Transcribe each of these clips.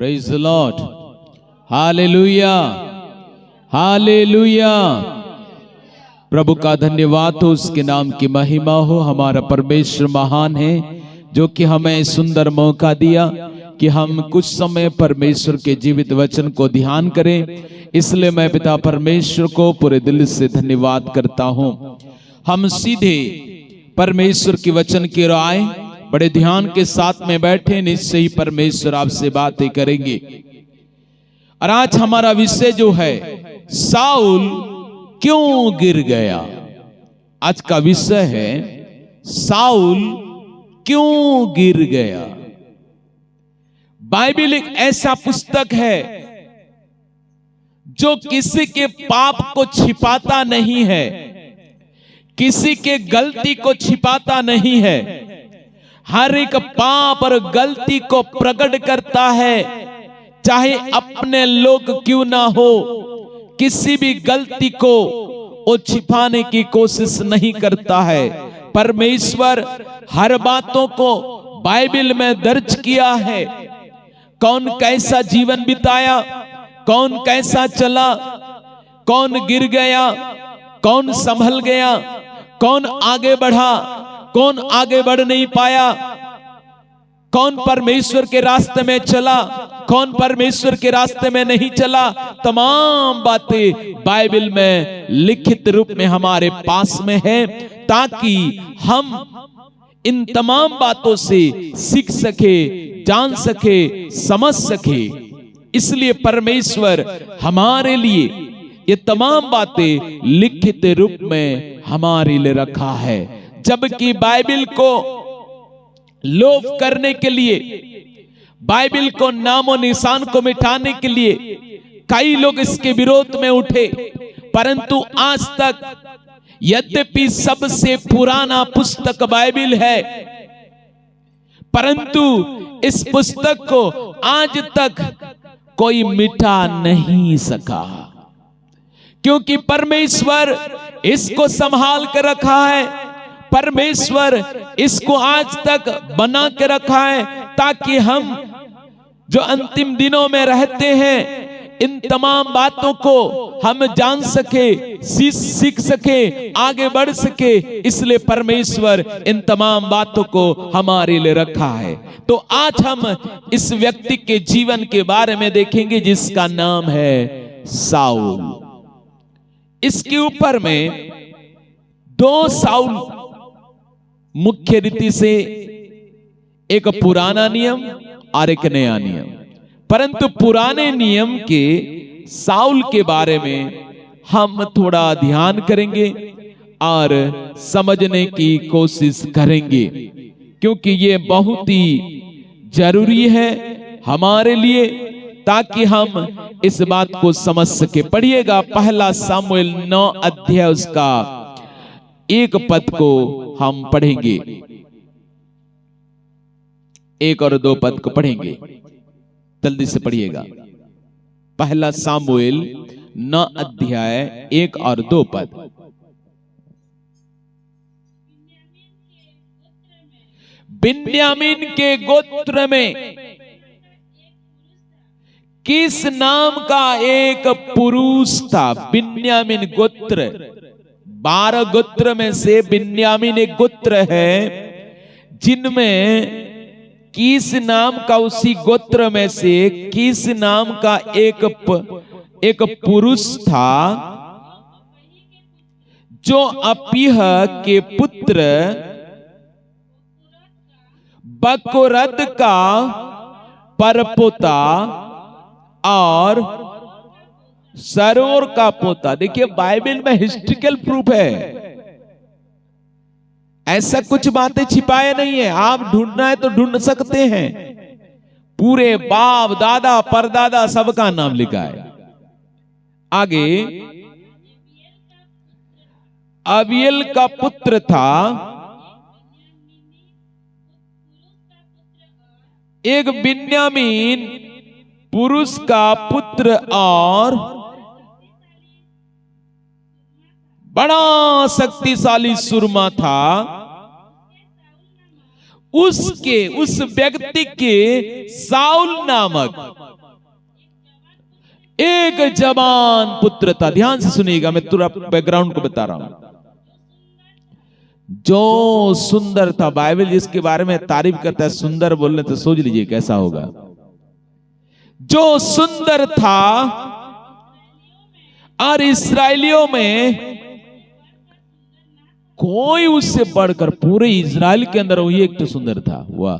Praise the lord, hallelujah, hallelujah. प्रभु का धन्यवाद हो, उसके नाम की महिमा हो। हमारा परमेश्वर महान है जो कि हमें सुंदर मौका दिया कि हम कुछ समय परमेश्वर के जीवित वचन को ध्यान करें। इसलिए मैं पिता परमेश्वर को पूरे दिल से धन्यवाद करता हूं। हम सीधे परमेश्वर की वचन की ओर आए, बड़े ध्यान के साथ में बैठे, निश्चय ही परमेश्वर आपसे बातें करेंगे। और आज हमारा विषय जो है, साउल क्यों गिर गया। आज का विषय है साउल क्यों गिर गया। बाइबल एक ऐसा पुस्तक है जो किसी के पाप को छिपाता नहीं है, किसी के गलती को छिपाता नहीं है, हर एक पाप और गलती को प्रकट करता है। चाहे अपने लोग क्यों ना हो, किसी भी गलती को वो छिपाने की कोशिश नहीं करता है। परमेश्वर हर बातों को बाइबल में दर्ज किया है। कौन कैसा जीवन बिताया, कौन कैसा चला, कौन गिर गया, कौन संभल गया, कौन आगे बढ़ा, कौन आगे बढ़ नहीं पाया, कौन परमेश्वर के रास्ते में चला, कौन परमेश्वर के रास्ते में नहीं चला। तमाम बातें बाइबल में लिखित रूप में हमारे पास में है, ताकि हम इन तमाम बातों से सीख सके, जान सके, समझ सके। इसलिए परमेश्वर हमारे लिए ये तमाम बातें लिखित रूप में हमारे लिए रखा है। जबकि बाइबल को लोप करने के लिए, बाइबल को नामो निशान को मिटाने के लिए कई लोग इसके विरोध में उठे, परंतु आज तक यद्यपि सबसे पुराना पुस्तक बाइबल है, परंतु इस पुस्तक को आज तक कोई मिटा नहीं सका, क्योंकि परमेश्वर इसको संभाल कर रखा है। परमेश्वर इसको आज तक बना के रखा है, ताकि हम जो अंतिम दिनों में रहते हैं, इन तमाम बातों को हम जान सके, सीख सके, आगे बढ़ सके। इसलिए परमेश्वर इन तमाम बातों को हमारे लिए रखा है। तो आज हम इस व्यक्ति के जीवन के बारे में देखेंगे जिसका नाम है साउल। इसके ऊपर में दो साउल मुख्य रीति से, एक पुराना नियम और एक नया नियम। परंतु पुराने नियम के साउल के बारे में हम थोड़ा ध्यान करेंगे और समझने की कोशिश करेंगे, क्योंकि ये बहुत ही जरूरी है हमारे लिए, ताकि हम इस बात को समझ सके। पढ़िएगा पहला सामुएल 9 अध्याय उसका 1 पद को हम पढ़ेंगे, 1 और 2 पद को पढ़ेंगे। जल्दी से पढ़िएगा। पहला सामुएल 9 अध्याय 1 और 2 पद। बिन्यामीन के गोत्र में किस नाम का एक पुरुष था। बिन्यामीन गोत्र, 12 गोत्र में से बिन्यामीन एक गोत्र है, जिनमें किस नाम का, उसी गोत्र में से किस नाम का एक पुरुष था, जो अपीह के पुत्र बकोरद का परपोता और सरोर का पोता। देखिए बाइबल में हिस्ट्रिकल प्रूफ है, ऐसा कुछ बातें छिपाए नहीं है। आप ढूंढना है तो ढूंढ सकते हैं। पूरे बाप दादा परदादा सबका नाम लिखा है। आगे, अबीएल का पुत्र था एक बिन्यामीन पुरुष का पुत्र, और बड़ा शक्तिशाली सुरमा था। उस व्यक्ति के साउल नामक एक जवान पुत्र था। ध्यान से सुनिएगा, मैं पूरा बैकग्राउंड को बता रहा हूं। जो सुंदर था, बाइबल जिसके बारे में तारीफ करता है, सुंदर बोलने तो सोच लीजिए कैसा होगा। जो सुंदर था, और इस्राएलियों में कोई उससे बढ़कर, पूरे इजराइल के अंदर वही एक तो सुंदर था। वाह,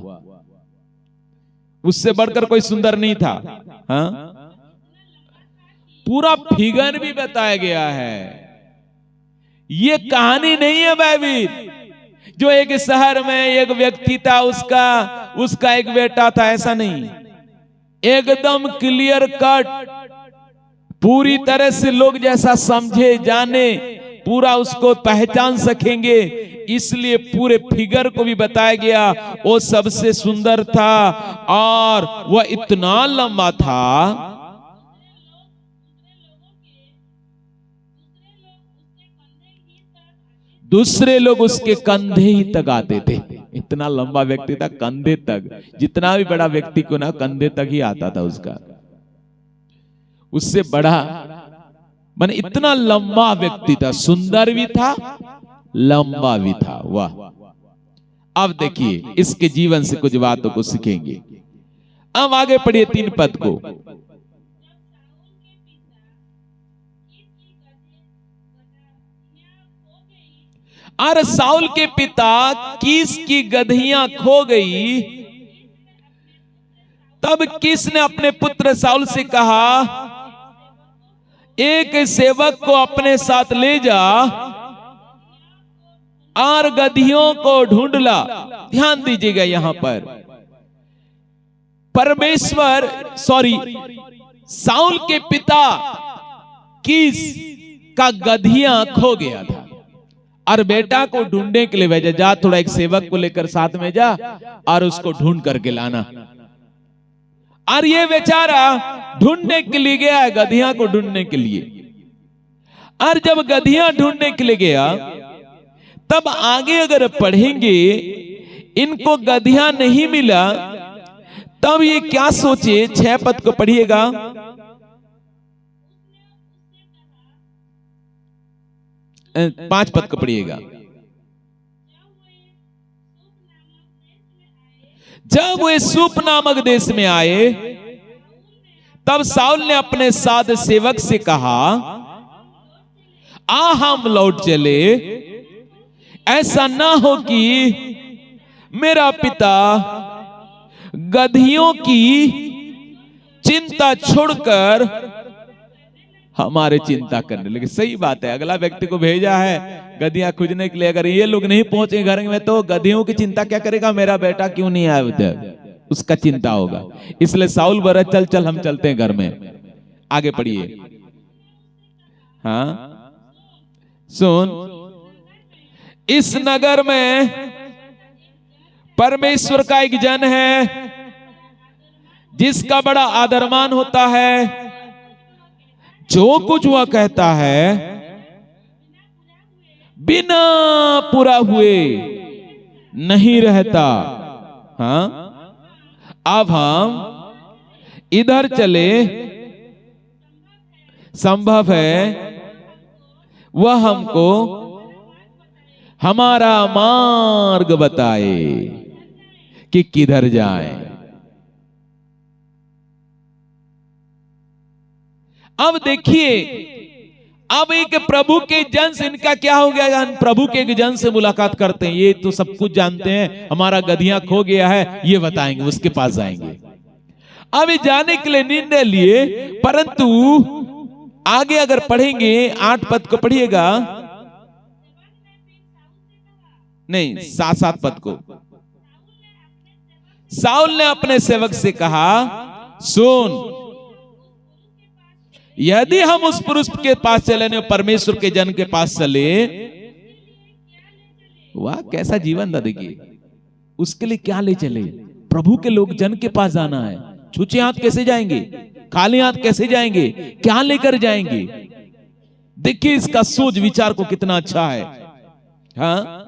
उससे बढ़कर कोई सुंदर नहीं था। हाँ, पूरा फिगर भी बताया गया है। ये कहानी नहीं है बाइबल जो एक शहर में एक व्यक्ति था, उसका एक बेटा था, ऐसा नहीं। एकदम क्लियर कट, पूरी तरह से लोग जैसा समझे जाने, पूरा उसको पहचान सकेंगे, इसलिए पूरे फिगर को भी बताया गया। वो सबसे सुंदर था और वह इतना लंबा था, दूसरे लोग उसके कंधे ही तक आते थे। इतना लंबा व्यक्ति था, कंधे तक। जितना भी बड़ा व्यक्ति को ना, कंधे तक ही आता था उसका। उससे बड़ा माने इतना लंबा व्यक्ति था, सुंदर भी था, लंबा भी था। वाह। अब देखिए इसके जीवन से कुछ बातों को सीखेंगे। अब आगे पढ़िए 3 पद को। और साउल के पिता कीस की गदहियां खो गई। तब कीस ने अपने पुत्र साउल से कहा, एक सेवक को अपने साथ ले जा और गदहियों को ढूंढ ला। ध्यान दीजिएगा, यहां पर परमेश्वर साउल के पिता कीस का गदहियां खो गया था और बेटा को ढूंढने के लिए भेजा, जा थोड़ा एक सेवक को लेकर साथ में जा और उसको ढूंढ करके लाना। और ये बेचारा ढूंढने के लिए गया है, गधिया को ढूंढने के लिए। और जब गधिया ढूंढने के लिए गया, तब आगे अगर पढ़ेंगे, इनको गधिया नहीं मिला, तब ये क्या सोचे। 6 पद को पढ़िएगा। पांच पद को पढ़िएगा। जब वे सूप नामक देश में आए, तब साउल ने अपने साथ सेवक से कहा, आ हम लौट चले, ऐसा ना हो कि मेरा पिता गधियों की चिंता छोड़कर हमारे चिंता करने लगे। सही बात है, अगला व्यक्ति को भेजा है गधियां खोजने के लिए, अगर ये लोग नहीं पहुंचे घर में तो गधियों की चिंता क्या करेगा, मेरा बेटा क्यों नहीं आया उधर, उसका चिंता होगा। इसलिए साउल बोला, चल चल हम चलते हैं घर में। आगे पढ़िए। हाँ सुन, इस नगर में परमेश्वर का एक जन है जिसका बड़ा आदरमान होता है, जो कुछ वह कहता है बिना पूरा हुए नहीं रहता। हाँ, अब हम इधर चले, संभव है वह हमको हमारा मार्ग बताए कि किधर जाएं। अब देखिए, अब एक प्रभु के जन से इनका क्या हो गया, प्रभु के एक जन से मुलाकात करते हैं। ये तो सब कुछ जानते हैं, हमारा गधियां खो गया है, ये बताएंगे, उसके पास जाएंगे। अब जाने के लिए निर्णय लिए, परंतु आगे अगर पढ़ेंगे 8 पद को पढ़िएगा, नहीं 7 पद को। साउल ने अपने सेवक से कहा, सुन, यदि हम उस पुरुष के पास चले, परमेश्वर के जन के पास चले, वाह कैसा जीवन था। देखिए उसके लिए क्या ले चले, प्रभु के लोग जन के पास जाना है। छूचे हाथ कैसे जाएंगे, खाली हाथ कैसे जाएंगे, क्या लेकर जाएंगे। देखिए इसका सोच विचार को कितना अच्छा है। हाँ,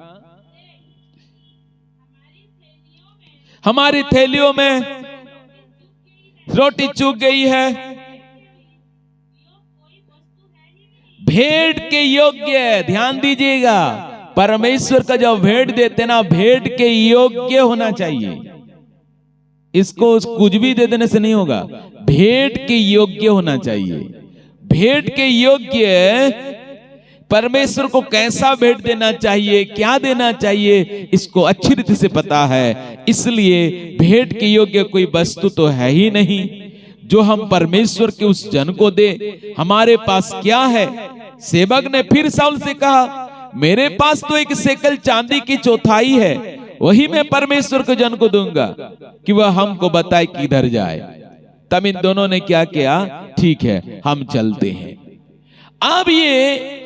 हमारी थैलियों में रोटी चूक गई है, भेंट के योग्य है। ध्यान दीजिएगा, परमेश्वर का जब भेंट देते ना, भेंट के योग्य होना चाहिए। इसको कुछ भी दे देने से नहीं होगा, भेंट के योग्य होना चाहिए। भेंट के योग्य परमेश्वर को कैसा भेंट देना चाहिए, क्या देना चाहिए, इसको अच्छी रीति से पता है। इसलिए भेंट के योग्य कोई वस्तु तो है ही नहीं जो हम परमेश्वर के उस जन को दे। हमारे पास क्या है? सेवक ने फिर शाऊल से कहा, मेरे पास तो एक शेकल चांदी की चौथाई है, वही मैं परमेश्वर के जन को दूंगा कि वह हमको बताए किधर जाए। तब इन दोनों ने क्या किया? ठीक है, हम चलते हैं। अब ये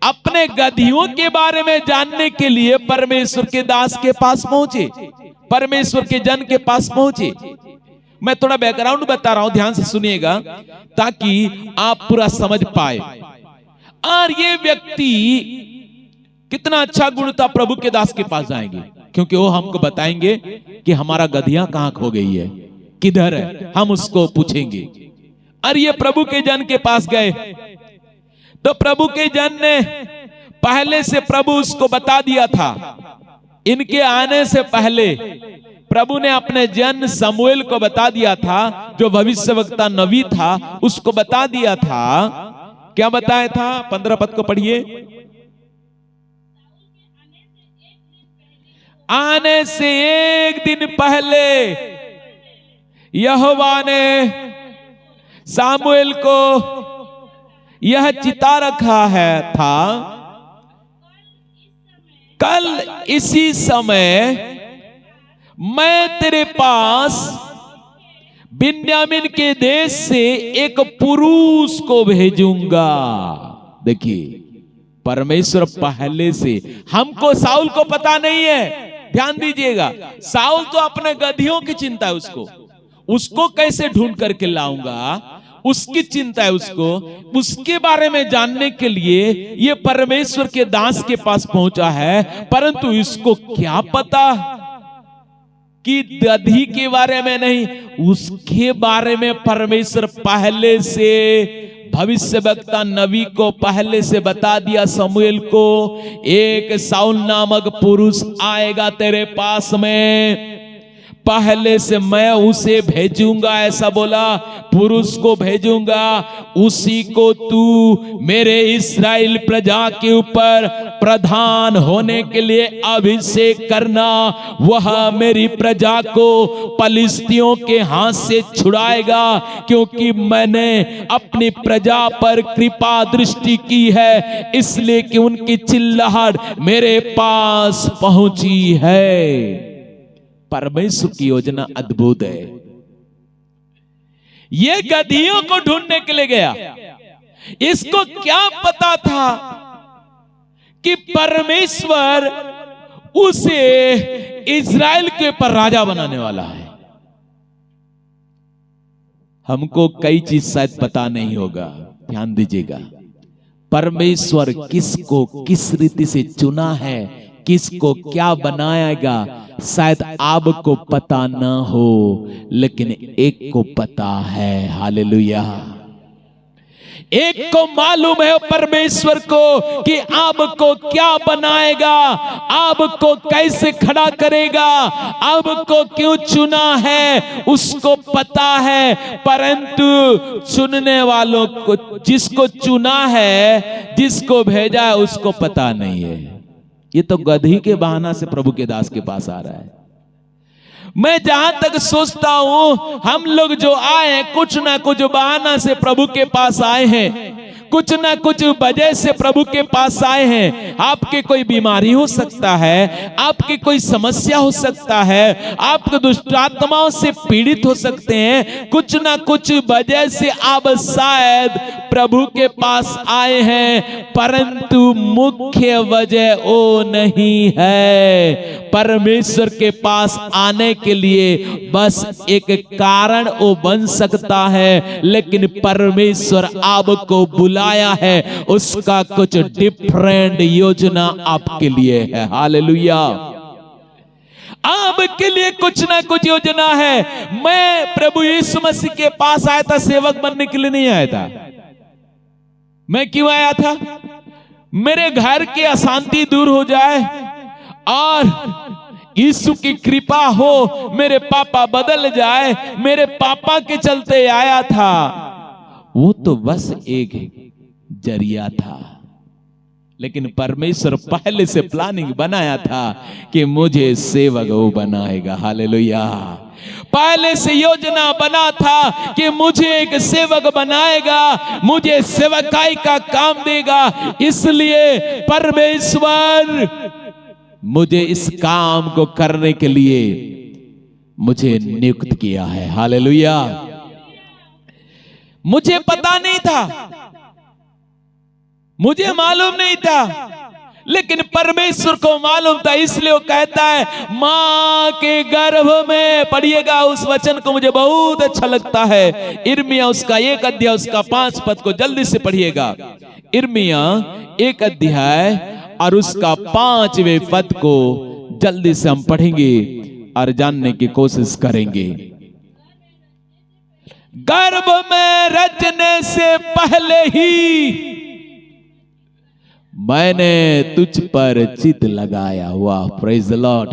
अपने गधियों के बारे में जानने के लिए परमेश्वर के दास के पास पहुंचे, परमेश्वर के जन के पास पहुंचे। मैं थोड़ा बैकग्राउंड बता रहा हूं, ध्यान से सुनिएगा ताकि आप पूरा समझ पाए। और ये व्यक्ति कितना अच्छा गुण था, प्रभु के दास के पास जाएंगे क्योंकि वो हमको बताएंगे कि हमारा गधिया कहां खो गई है, किधर है, हम उसको पूछेंगे। और ये प्रभु के जन के पास गए तो प्रभु के जन ने पहले से प्रभु उसको बता दिया था। इनके आने से पहले प्रभु ने अपने जन शमूएल को बता दिया था, जो भविष्यवक्ता नबी था, उसको बता दिया था। क्या बताया था? 15 पद को पढ़िए। आने से एक दिन पहले यहोवा ने सामुएल को यह चिता रखा है था, कल इसी समय मैं तेरे पास बिन्यामीन के देश से एक पुरुष को भेजूंगा। देखिए, परमेश्वर पहले से, हमको शाऊल को पता नहीं है। ध्यान दीजिएगा, शाऊल तो अपने गधियों की चिंता है, उसको कैसे ढूंढ करके लाऊंगा, उसकी चिंता है उसको। उसके बारे में जानने के लिए ये परमेश्वर के दास के पास पहुंचा है, परंतु इसको क्या पता कि गधी के बारे में नहीं, उसके बारे में परमेश्वर पहले से भविष्यवक्ता नबी को पहले से बता दिया शमूएल को, एक शाऊल नामक पुरुष आएगा तेरे पास में, पहले से मैं उसे भेजूंगा। ऐसा बोला, पुरुष को भेजूंगा, उसी को तू मेरे इस्राएल प्रजा के ऊपर प्रधान होने के लिए अभिषेक करना। वह मेरी प्रजा को पलिश्तियों के हाथ से छुड़ाएगा, क्योंकि मैंने अपनी प्रजा पर कृपा दृष्टि की है, इसलिए कि उनकी चिल्लाहट मेरे पास पहुंची है। परमेश्वर की योजना अद्भुत है। ये गधियों को ढूंढने के लिए गया। इसको क्या पता था कि परमेश्वर उसे इज़राइल के ऊपर राजा बनाने वाला है। हमको कई चीज शायद पता नहीं होगा, ध्यान दीजिएगा। परमेश्वर किसको किस रीति से चुना है, किसको क्या बनाएगा, शायद आपको पता ना हो, लेकिन एक को पता है। हालेलुया। एक को मालूम है परमेश्वर को कि आपको क्या बनाएगा, आपको कैसे खड़ा करेगा, आपको क्यों चुना है, उसको पता है। परंतु चुनने वालों को, जिसको चुना है, जिसको भेजा है, उसको पता नहीं है। ये तो गधी के बहाना से प्रभु के दास के पास आ रहा है। मैं जहां तक सोचता हूं, हम लोग जो आए कुछ ना कुछ बहाना से प्रभु के पास आए हैं, कुछ ना कुछ वजह से प्रभु के पास आए हैं। आपके कोई बीमारी हो सकता है, आपकी कोई समस्या हो सकता है, आप दुष्ट आत्माओं से पीड़ित हो सकते हैं, कुछ ना कुछ वजह से आप शायद प्रभु के पास आए हैं, परंतु मुख्य वजह वो नहीं है। परमेश्वर के पास आने के लिए बस एक कारण वो बन सकता है, लेकिन परमेश्वर आपको बुलाया है, उसका कुछ डिफरेंट योजना आपके लिए है। हालेलुया। आपके लिए कुछ ना कुछ योजना है। मैं प्रभु यीशु मसीह के पास आया था सेवक बनने के लिए नहीं आया था। मैं क्यों आया था? मेरे घर की अशांति दूर हो जाए और यीशु की कृपा हो, मेरे पापा बदल जाए। मेरे पापा के चलते आया था। वो तो बस एक जरिया था, लेकिन परमेश्वर पहले से प्लानिंग बनाया था कि मुझे सेवक वो बनाएगा। हालेलुया। पहले से योजना बना था कि मुझे एक सेवक बनाएगा, मुझे सेवकाई का काम देगा। इसलिए परमेश्वर मुझे इस काम को करने के लिए मुझे नियुक्त किया है। हालेलुया। मुझे पता नहीं था, मुझे मालूम नहीं था, लेकिन परमेश्वर को मालूम था। इसलिए वो कहता है मां के गर्भ में, पढ़िएगा उस वचन को, मुझे बहुत अच्छा लगता है। इर्मिया उसका 1 अध्याय उसका 5 पद को जल्दी से पढ़िएगा। इर्मिया 1 अध्याय और उसका 5वें पद को जल्दी से हम पढ़ेंगे और जानने की कोशिश करेंगे। गर्भ में रचने से पहले ही मैंने तुझ पर चित लगाया हुआ। Praise the Lord.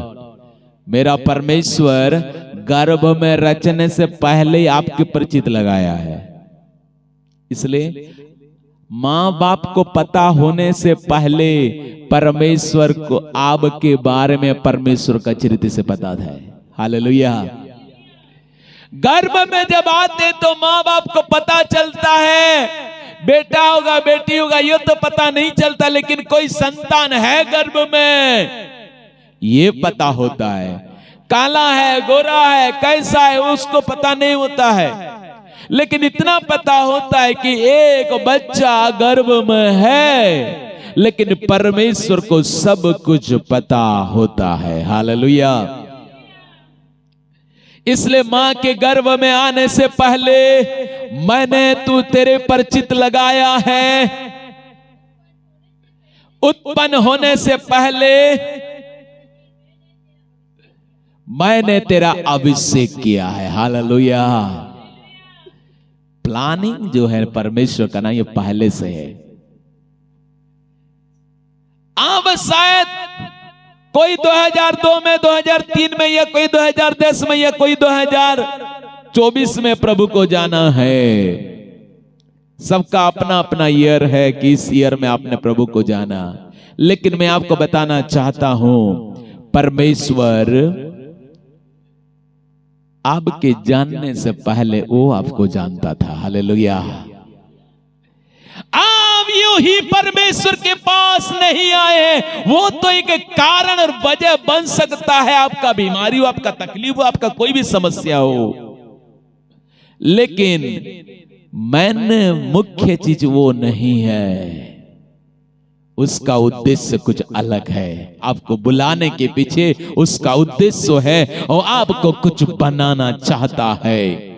मेरा परमेश्वर गर्भ में रचने से पहले आपके पर चित लगाया है। इसलिए मां बाप को पता होने से पहले परमेश्वर को आपके बारे में परमेश्वर का चरित्र से पता था। हालेलुया। गर्भ में जब आते तो मां बाप को पता चलता है, बेटा होगा बेटी होगा ये तो पता नहीं चलता, लेकिन कोई संतान है गर्भ में ये पता होता है। काला है, गोरा है, कैसा है उसको पता नहीं होता है, लेकिन इतना पता होता है कि एक बच्चा गर्भ में है। लेकिन परमेश्वर को सब कुछ पता होता है। हालेलुया। इसलिए मां के गर्भ में आने से पहले मैंने तेरे पर चित लगाया है। उत्पन्न होने से पहले मैंने तेरा अभिषेक किया है। हालेलुया। प्लानिंग जो है परमेश्वर का ना, ये पहले से है। अब शायद कोई 2002 में, 2003 में, या कोई 2010 में, या कोई 2024 में प्रभु को जाना है। सबका अपना अपना ईयर है कि इस ईयर में आपने प्रभु को जाना। लेकिन मैं आपको बताना चाहता हूं, परमेश्वर आपके जानने से पहले वो आपको जानता था। हालेलुया। आप यूं ही परमेश्वर के पास नहीं आए, वो तो एक कारण और वजह बन सकता है। आपका बीमारी हो, आपका तकलीफ हो, आपका कोई भी समस्या हो, लेकिन मैंने मुख्य चीज वो नहीं है। उसका उद्देश्य कुछ अलग है। आपको बुलाने के पीछे उसका उद्देश्य है और आपको कुछ बनाना चाहता है।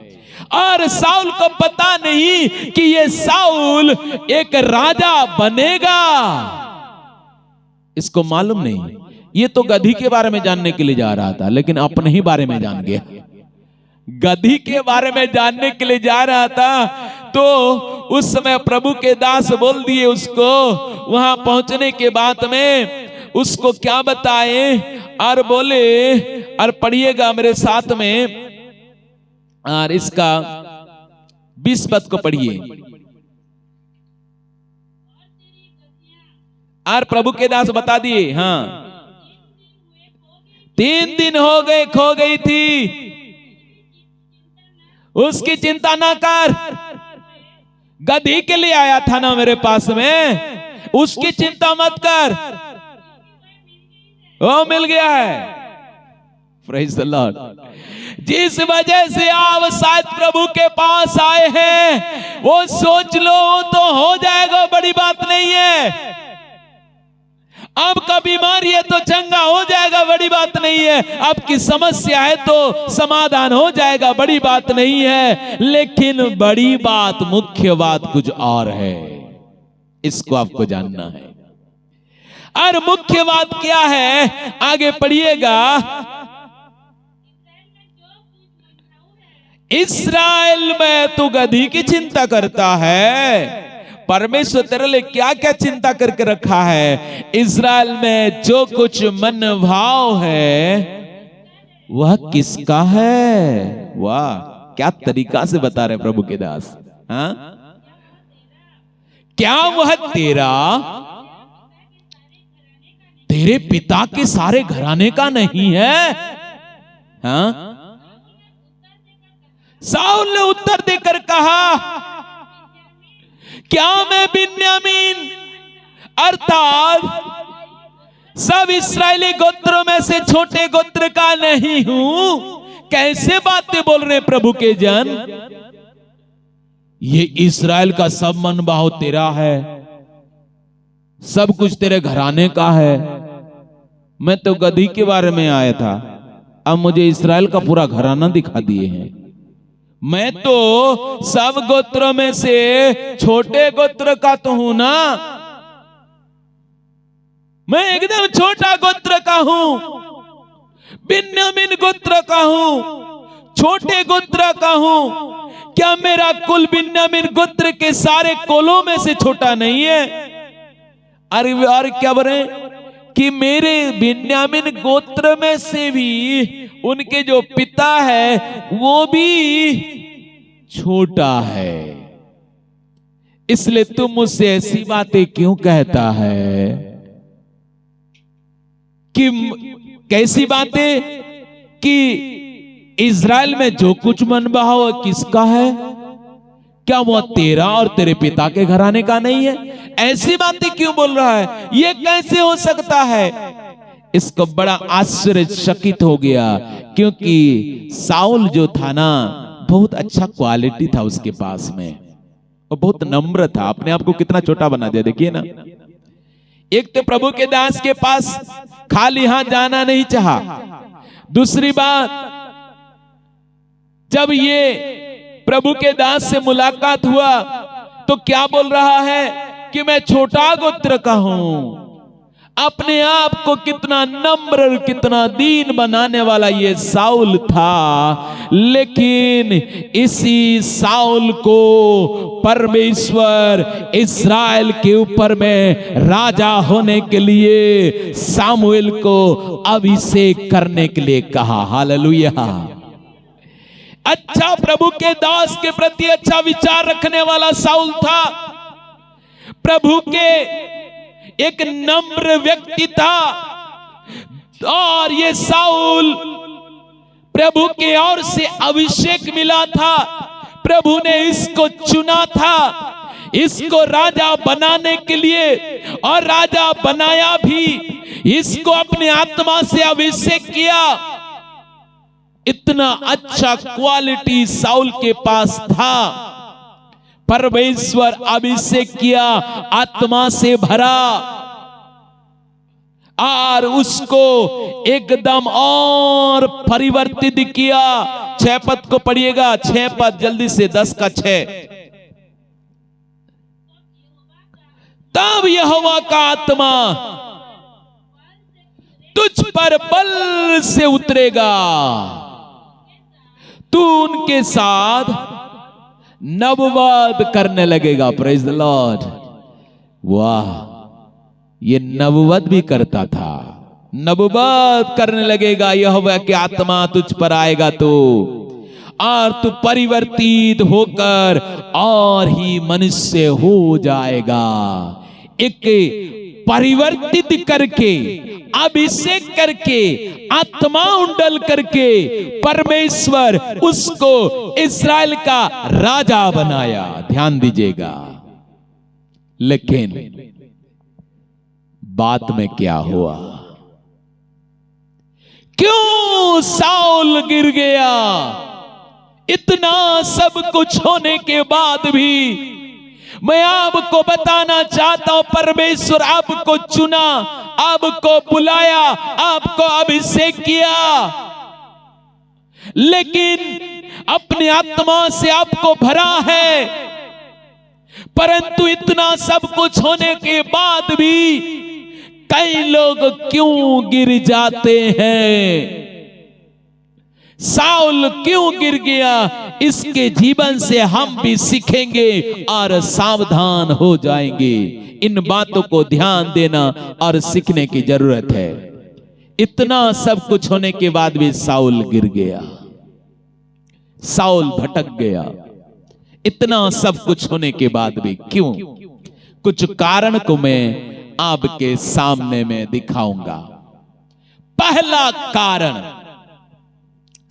और साउल को पता नहीं कि ये साउल एक राजा बनेगा, इसको मालूम नहीं। ये तो गधी के बारे में जानने के लिए जा रहा था, लेकिन अपने ही बारे में जान गया। गधी के बारे में जानने के लिए जा रहा था तो उस समय प्रभु के दास बोल दिए उसको। वहां पहुंचने के बाद में उसको क्या बताए और बोले, और पढ़िएगा मेरे साथ में, और इसका 20 पद को पढ़िए। और प्रभु के दास बता दिए, हाँ 3 दिन हो गए खो गई थी, उसकी चिंता ना कर। गधी के लिए आया था ना मेरे पास में, उसकी चिंता मत कर, वो मिल गया है। Praise the Lord. जिस वजह से आप शायद प्रभु के पास आए हैं, वो सोच लो तो हो जाएगा, बड़ी बात नहीं है। आपका बीमारी है तो चंगा हो जाएगा, बड़ी बात नहीं है। आपकी समस्या है तो समाधान हो जाएगा, बड़ी बात नहीं है। लेकिन बड़ी बात, मुख्य बात कुछ और है, इसको आपको जानना है। और मुख्य बात क्या है, आगे पढ़िएगा। इस्राएल में तू गधी की चिंता करता है, परमेश्वर तेरे लिए क्या क्या चिंता करके रखा है। इज़राइल में जो कुछ मन भाव है वह किसका है। वाह, क्या तरीका से बता रहे प्रभु के दास। हाँ, क्या वह तेरा, तेरे पिता के सारे घराने का नहीं है। हाँ, साउल ने उत्तर देकर कहा, क्या मैं बिन्यामीन अर्थात सब इस्राएली गोत्रों में से छोटे गोत्र का नहीं हूं। कैसे बातें बोल रहे प्रभु के जन। ये इस्राएल का सब मन भाव तेरा है, सब कुछ तेरे घराने का है। मैं तो गधी के बारे में आया था, अब मुझे इस्राएल का पूरा घराना दिखा दिए हैं। मैं तो सब गोत्रों में से छोटे गोत्र का तो हूं ना, मैं एकदम छोटा गोत्र का हूं, बिन्यामीन गोत्र का हूं, छोटे गोत्र का हूं। क्या मेरा कुल बिन्यामीन गोत्र के सारे कुलों में से छोटा नहीं है। अरे और क्या बोले कि मेरे बिन्यामीन गोत्र में से भी उनके जो पिता है वो भी छोटा है। इसलिए तुम मुझसे ऐसी बातें क्यों कहता है कि कैसी बातें कि इज़राइल में जो कुछ मन भाव किसका है। क्या वो तेरा और तेरे पिता के घराने का नहीं है। ऐसी बातें क्यों बोल रहा है, ये कैसे हो सकता है। इसको बड़ा आश्चर्यचकित हो गया, क्योंकि साउल जो था ना बहुत अच्छा क्वालिटी था उसके पास में, और बहुत नम्र था। अपने आप को कितना छोटा बना दिया, देखिए ना। एक तो प्रभु के दास के पास खाली हाथ जाना नहीं चाहा। दूसरी बात, जब ये प्रभु के दास से मुलाकात हुआ तो क्या बोल रहा है कि मैं छोटा गोत्र का हूं। अपने आप को कितना नम्र कितना दीन बनाने वाला ये साउल था। लेकिन इसी साउल को परमेश्वर इस्राएल के ऊपर में राजा होने के लिए सामुएल को अभिषेक करने के लिए कहा। हालेलुया। अच्छा, प्रभु के दास के प्रति अच्छा विचार रखने वाला साउल था। प्रभु के एक नम्र व्यक्ति था, और ये साउल प्रभु के ओर से अभिषेक मिला था। प्रभु ने इसको चुना था इसको राजा बनाने के लिए, और राजा बनाया भी। इसको अपने आत्मा से अभिषेक किया। इतना अच्छा क्वालिटी साउल के पास था। परमेश्वर अभिषेक किया, आत्मा से भरा, और उसको एकदम और परिवर्तित किया। 6 पद को पढ़िएगा, 6 पद जल्दी से, 10 का 6। तब यहोवा का आत्मा तुझ पर बल से उतरेगा, तू उनके साथ नबुवत करने लगेगा। Praise the Lord. वाह, ये नबुवत भी करता था। नबुवत करने लगेगा, यहोवा की आत्मा तुझ पर आएगा तो, और तू परिवर्तित होकर और ही मनुष्य हो जाएगा। एक परिवर्तित करके, अभिषेक करके, आत्मा उंडल करके परमेश्वर उसको इस्राएल का राजा बनाया। ध्यान दीजिएगा। लेकिन बात में क्या हुआ, क्यों साउल गिर गया। इतना सब कुछ होने के बाद भी मैं आपको बताना चाहता हूं, परमेश्वर आपको चुना, आपको बुलाया, आपको अभिषेक किया, लेकिन अपने आत्मा से आपको भरा है। परंतु इतना सब कुछ होने के बाद भी कई लोग क्यों गिर जाते हैं। साउल क्यों गिर गया, इसके जीवन से हम भी सीखेंगे और सावधान हो जाएंगे। इन बातों को ध्यान देना और सीखने की जरूरत है। इतना सब कुछ होने के बाद भी साउल गिर गया, साउल भटक गया। इतना सब कुछ होने के बाद भी क्यों? कुछ कारण को मैं आपके सामने में दिखाऊंगा। पहला कारण,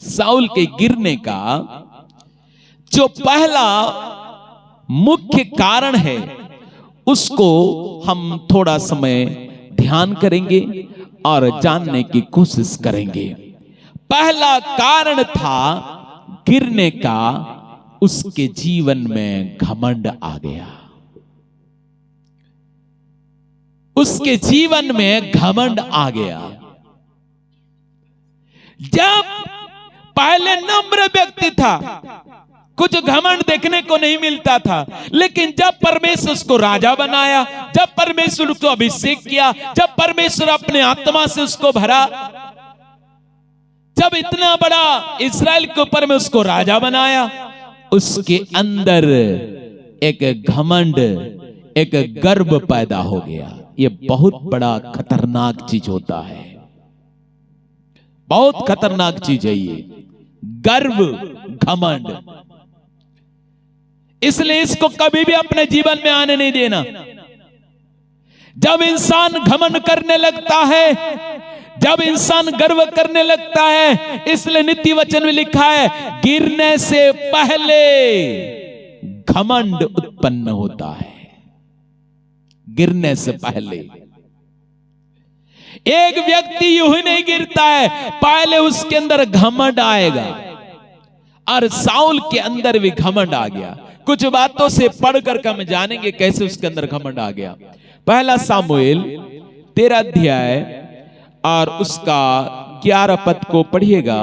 साउल के गिरने का जो पहला मुख्य कारण है, उसको हम थोड़ा समय ध्यान करेंगे और जानने की कोशिश करेंगे। पहला कारण था गिरने का, उसके जीवन में घमंड आ गया। उसके जीवन में घमंड आ गया। जब पहले नम्र व्यक्ति था, कुछ घमंड देखने को नहीं मिलता था, लेकिन जब परमेश्वर उसको राजा बनाया, जब परमेश्वर उसको अभिषेक किया, जब परमेश्वर अपने आत्मा से उसको भरा, जब इतना बड़ा इस्राएल के ऊपर में उसको राजा बनाया, उसके अंदर एक घमंड, एक गर्व पैदा हो गया। ये बहुत बड़ा खतरनाक चीज होता है, बहुत खतरनाक चीज है ये गर्व, घमंड। इसलिए इसको कभी भी अपने जीवन में आने नहीं देना। जब इंसान घमंड करने लगता है, जब इंसान गर्व करने लगता है, इसलिए नीति वचन में लिखा है, गिरने से पहले घमंड उत्पन्न होता है। गिरने से पहले एक व्यक्ति यूं ही नहीं गिरता है, पहले उसके अंदर घमंड आएगा। और साउल के अंदर भी घमंड आ गया। कुछ बातों से पढ़कर हम जानेंगे कैसे उसके अंदर घमंड आ गया। पहला सामुएल 13 अध्याय और उसका 11 पद को पढ़िएगा।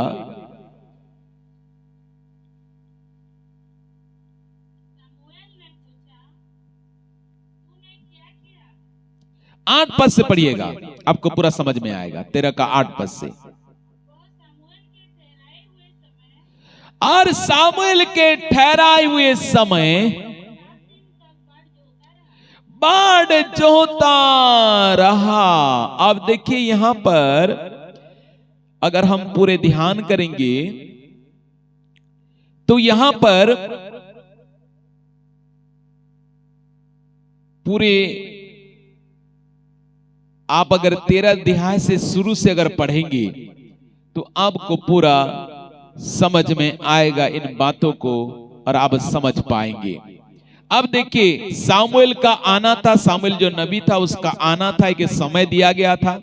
8 पद से पढ़िएगा, आपको पूरा समझ में आएगा। 13 का 8 पद से। और सामुएल के ठहराए हुए समय बाढ़ जोता रहा। अब देखिए यहां पर अगर हम पूरे ध्यान करेंगे तो यहां पर पूरे आप अगर 13 अध्याय से शुरू से अगर पढ़ेंगे तो आपको पूरा समझ में आएगा इन बातों को और आप समझ पाएंगे। अब देखिए सामुएल का आना था, सामुएल जो नबी था उसका आना था, एक समय दिया गया था।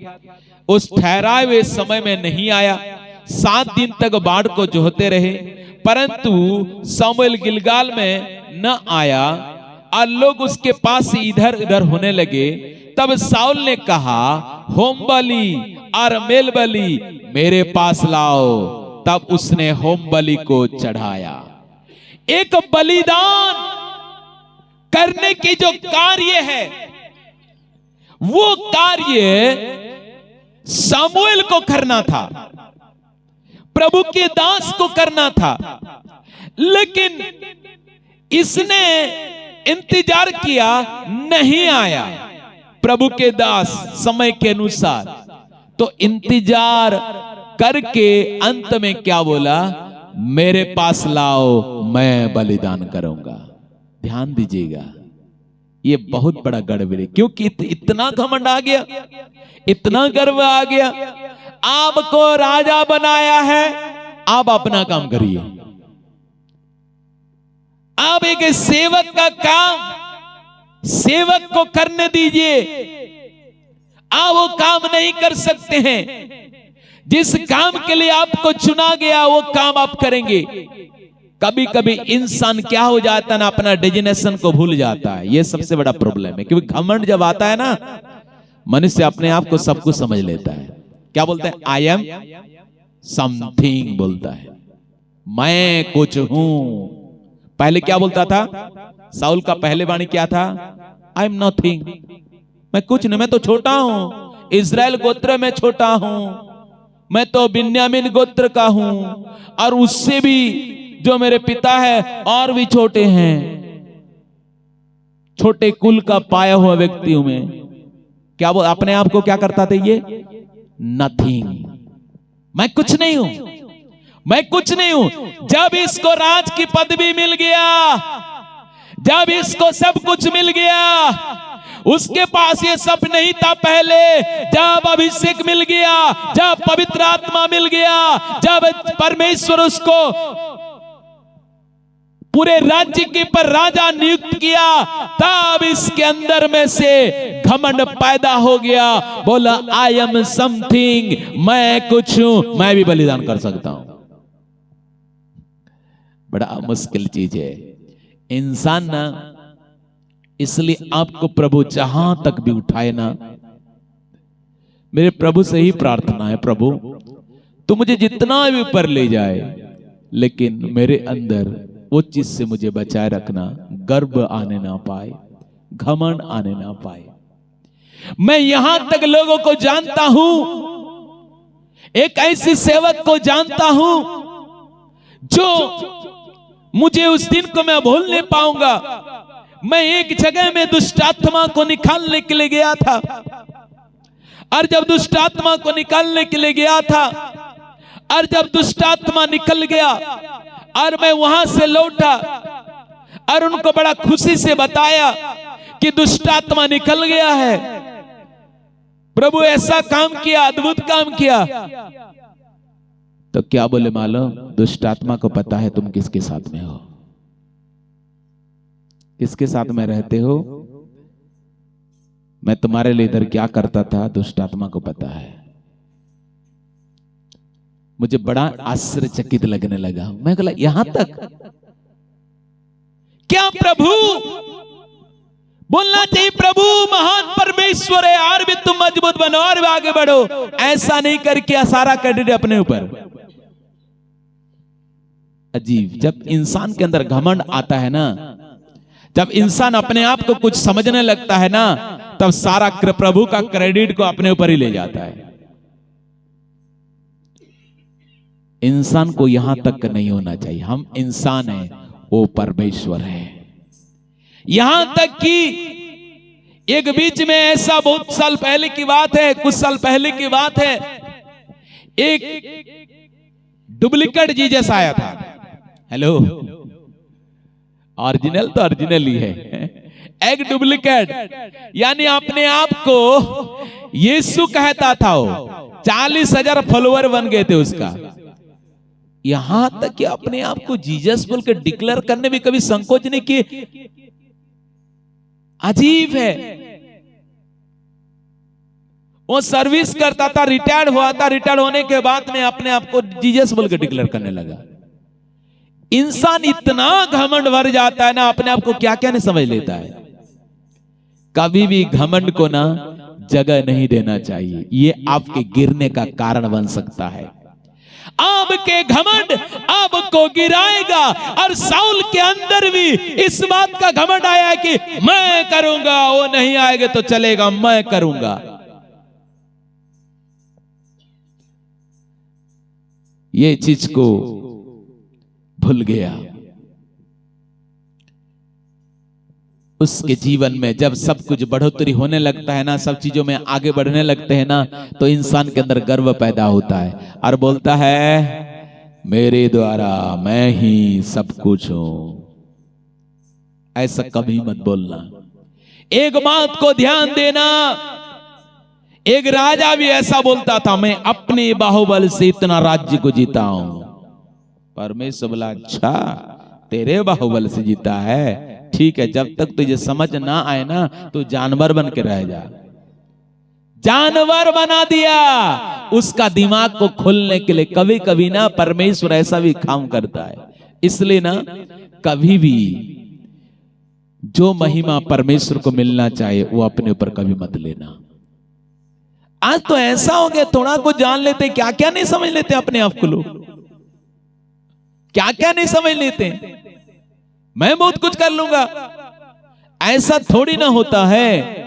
उस ठहराए हुए समय में नहीं आया। 7 दिन तक बाढ़ को जोहते रहे, परंतु सामुएल गिलगाल में न आया और लोग उसके पास इधर उधर होने लगे। तब साउल ने कहा, होम बलि और मेल बलि मेरे पास लाओ। तब उसने होम बलि को चढ़ाया। एक बलिदान करने की जो कार्य है, वो कार्य सामुएल को करना था, प्रभु के दास को करना था। लेकिन इसने इंतजार किया, नहीं आया प्रभु के दास समय के अनुसार। तो इंतजार करके अंत में क्या बोला, मेरे पास लाओ, मैं बलिदान करूंगा। ध्यान दीजिएगा, ये बहुत बड़ा गड़बड़ है, क्योंकि इतना घमंड आ गया, इतना गर्व आ गया। आपको राजा बनाया है, आप अपना काम करिए। आप एक सेवक का काम सेवक को करने दीजिए। आप वो काम नहीं कर सकते हैं। जिस काम के लिए आपको चुना गया वो काम आप करेंगे। कभी कभी इंसान क्या हो जाता है ना, अपना डेजिनेशन को भूल जाता है। ये सबसे बड़ा प्रॉब्लम है, क्योंकि घमंड जब आता है ना, मनुष्य अपने आप को सब कुछ समझ लेता है। क्या बोलता है, आई एम समथिंग बोलता है, मैं कुछ हूं। पहले क्या बोलता था साउल का, पहले वाणी क्या था, आई एम नथिंग, मैं कुछ नहीं, मैं तो छोटा हूं, इजराइल गोत्र में छोटा हूं, मैं तो बिन्यामीन गोत्र का हूं और उससे भी जो मेरे पिता है और भी छोटे हैं, छोटे कुल का पाया हुआ व्यक्ति हूं मैं। क्या वो अपने आप को क्या करता था? ये नथिंग, मैं कुछ नहीं हूं, मैं कुछ नहीं हूं। जब इसको राज की पदवी मिल गया, जब इसको सब कुछ मिल गया, उसके पास ये सब नहीं था पहले। जब अभिषेक मिल गया, जब पवित्र आत्मा मिल गया, जब परमेश्वर उसको पूरे राज्य के पर राजा नियुक्त किया, तब इसके अंदर में से घमंड पैदा हो गया। बोला आई एम समथिंग, मैं कुछ हूं, मैं भी बलिदान कर सकता हूं। बड़ा मुश्किल चीज है इंसान ना। इसलिए आपको प्रभु जहां तक भी उठाए ना, मेरे प्रभु से ही प्रार्थना है, प्रभु तू मुझे जितना भी ऊपर ले जाए, लेकिन मेरे अंदर वो चीज से मुझे बचाए रखना, गर्व आने ना पाए, घमंड आने ना पाए। मैं यहां तक लोगों को जानता हूं, एक ऐसे सेवक को जानता हूं जो मुझे उस दिन को मैं भूल नहीं पाऊंगा। मैं एक जगह में दुष्ट आत्मा को निकालने के लिए गया था, और जब दुष्ट आत्मा को निकालने के लिए गया था, और जब दुष्ट आत्मा निकल गया और मैं वहां से लौटा और उनको बड़ा खुशी से बताया कि दुष्ट आत्मा निकल गया है, प्रभु ऐसा काम किया, अद्भुत काम किया। तो क्या बोले मालूम? दुष्ट आत्मा को पता है तुम किसके साथ में हो, किसके साथ में रहते हो। मैं तुम्हारे लिए इधर क्या करता था, दुष्ट आत्मा को पता है। मुझे बड़ा आश्चर्यचकित लगने लगा। मैं बोला यहां तक क्या? प्रभु बोलना चाहिए, प्रभु महान परमेश्वर है, और भी तुम मजबूत बनो और भी आगे बढ़ो। ऐसा नहीं करके सारा क्रेडिट अपने ऊपर। अजीब, जब इंसान के अंदर घमंड आता है ना, जब इंसान अपने आप को कुछ समझने लगता है ना, तब सारा प्रभु का क्रेडिट को अपने ऊपर ही ले जाता है। इंसान को यहां तक नहीं होना चाहिए। हम इंसान हैं, वो परमेश्वर है। यहां तक कि एक बीच में ऐसा, बहुत साल पहले की बात है, कुछ साल पहले की बात है, एक डुप्लीकेट जीसस आया था। हेलो, ओरिजिनल तो ओरिजिनल ही है, एक डुप्लीकेट, यानी अपने आप को यीशु कहता था। वो 40,000 फॉलोअर बन गए थे उसका। यहां तक कि अपने आप को जीसस बोल के डिक्लेयर करने में कभी संकोच नहीं किए। अजीब है। वो सर्विस करता था, रिटायर्ड हुआ था, रिटायर्ड होने के बाद में अपने आप को जीसस बोल के डिक्लेयर करने लगा। इंसान इतना घमंड भर जाता है ना, अपने आप को क्या क्या नहीं समझ लेता है। कभी भी घमंड को ना जगह नहीं देना चाहिए, ये आपके गिरने का कारण बन सकता है। आपके घमंड आपको गिराएगा। और साउल के अंदर भी इस बात का घमंड आया कि मैं करूंगा, वो नहीं आएगा तो चलेगा, मैं करूंगा। ये चीज को भूल गया। उसके जीवन में जब सब कुछ बढ़ोतरी होने लगता है ना, सब चीजों में आगे बढ़ने लगते हैं ना, तो इंसान के अंदर गर्व पैदा होता है और बोलता है मेरे द्वारा मैं ही सब कुछ हूं। ऐसा कभी मत बोलना। एक बात को ध्यान देना, एक राजा भी ऐसा बोलता था, मैं अपने बाहुबल से इतना राज्य को जीता हूं। परमेश्वर बोला अच्छा, तेरे बाहुबल से जीता है, ठीक है, जब तक तुझे समझ ना आए ना, तो जानवर बन के रह जा। जानवर बना दिया। उसका दिमाग को खोलने के लिए कभी कभी ना परमेश्वर ऐसा भी काम करता है। इसलिए ना कभी भी जो महिमा परमेश्वर को मिलना चाहिए वो अपने ऊपर कभी मत लेना। आज तो ऐसा हो गया, थोड़ा कुछ जान लेते, क्या क्या नहीं समझ लेते अपने आप को। लोग क्या क्या नहीं समझ लेते, मैं बहुत कुछ कर लूंगा। ऐसा थोड़ी ना होता है।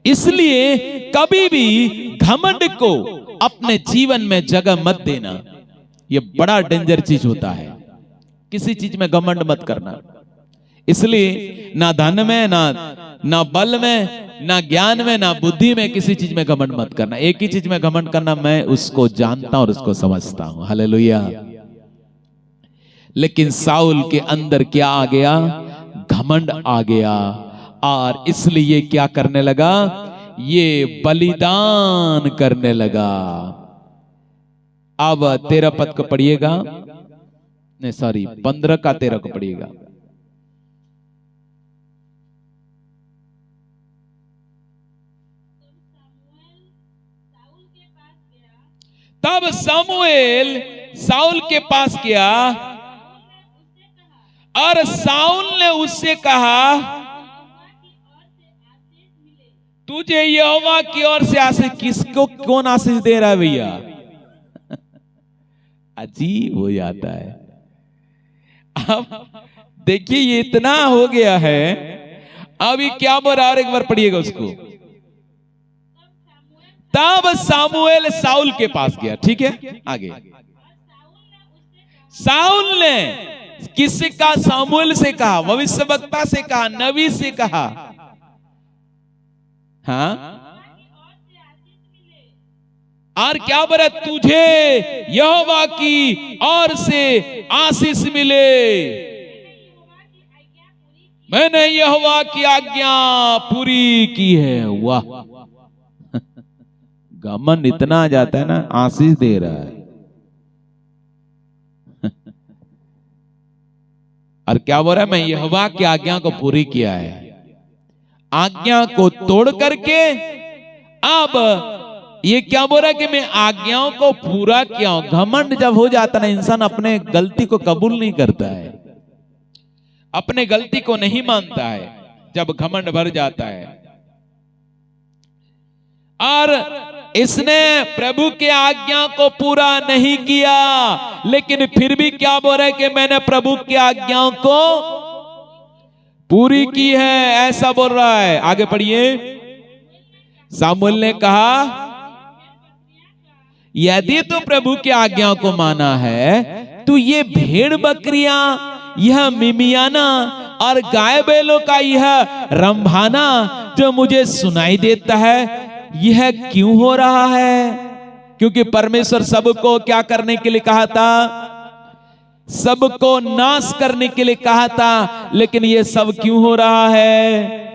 इसलिए कभी भी घमंड को अपने जीवन में जगह मत देना। ये बड़ा डेंजर चीज होता है। किसी चीज में घमंड मत करना। इसलिए ना धन में, ना बल में, ना ज्ञान में, ना बुद्धि में, किसी चीज में घमंड मत करना। एक ही चीज में घमंड करना, मैं उसको जानता हूं और उसको समझता हूं। हालेलुया। लेकिन साउल के अंदर क्या आ गया? घमंड आ गया, और इसलिए क्या करने लगा? ये बलिदान करने लगा। अब 13 पद को पढ़िएगा, नहीं सॉरी 15 का 13 को पढ़िएगा। तब सामुएल साउल के पास गया और साउल ने उससे कहा, तुझे यहोवा की ओर से आशीष। किसको कौन आशीष दे रहा है भैया? अजीब हो जाता है। अब देखिए ये इतना हो गया है, अभी क्या बोल रहा है? और एक बार पढ़िएगा उसको। तब सामुएल साउल के पास गया। ठीक है, आगे। साउल ने किससे कहा? सामुएल से कहा, भविष्यवक्ता से कहा, नबी से कहा। हाँ, और क्या बोला? तुझे यहोवा की ओर से आशीष मिले। मैंने यहोवा की आज्ञा पूरी की है। वाह, घमंड इतना आ जाता है ना, आशीष दे रहा है। और क्या बोल रहा है? मैं यहोवा की आज्ञा को पूरी किया है। आज्ञा को तोड़ करके अब ये क्या बोल रहा है कि मैं आज्ञाओं को पूरा किया हूं। घमंड जब हो जाता ना, इंसान अपने गलती को कबूल नहीं करता है, अपने गलती को नहीं मानता है। जब घमंड भर जाता है, और इसने प्रभु के आज्ञा को पूरा नहीं किया, लेकिन फिर भी क्या बोल रहा है कि मैंने प्रभु की आज्ञाओं को पूरी की है, ऐसा बोल रहा है। आगे पढ़िए। सामुएल ने कहा, यदि तो प्रभु की आज्ञा को माना है तो ये भेड़ बकरियां, यह मिमियाना और गाय बैलों का यह रंभाना जो मुझे सुनाई देता है, यह क्यों हो रहा है? क्योंकि परमेश्वर सबको क्या करने के लिए कहा था? सबको नाश करने के लिए कहा था। लेकिन ये सब क्यों हो रहा है?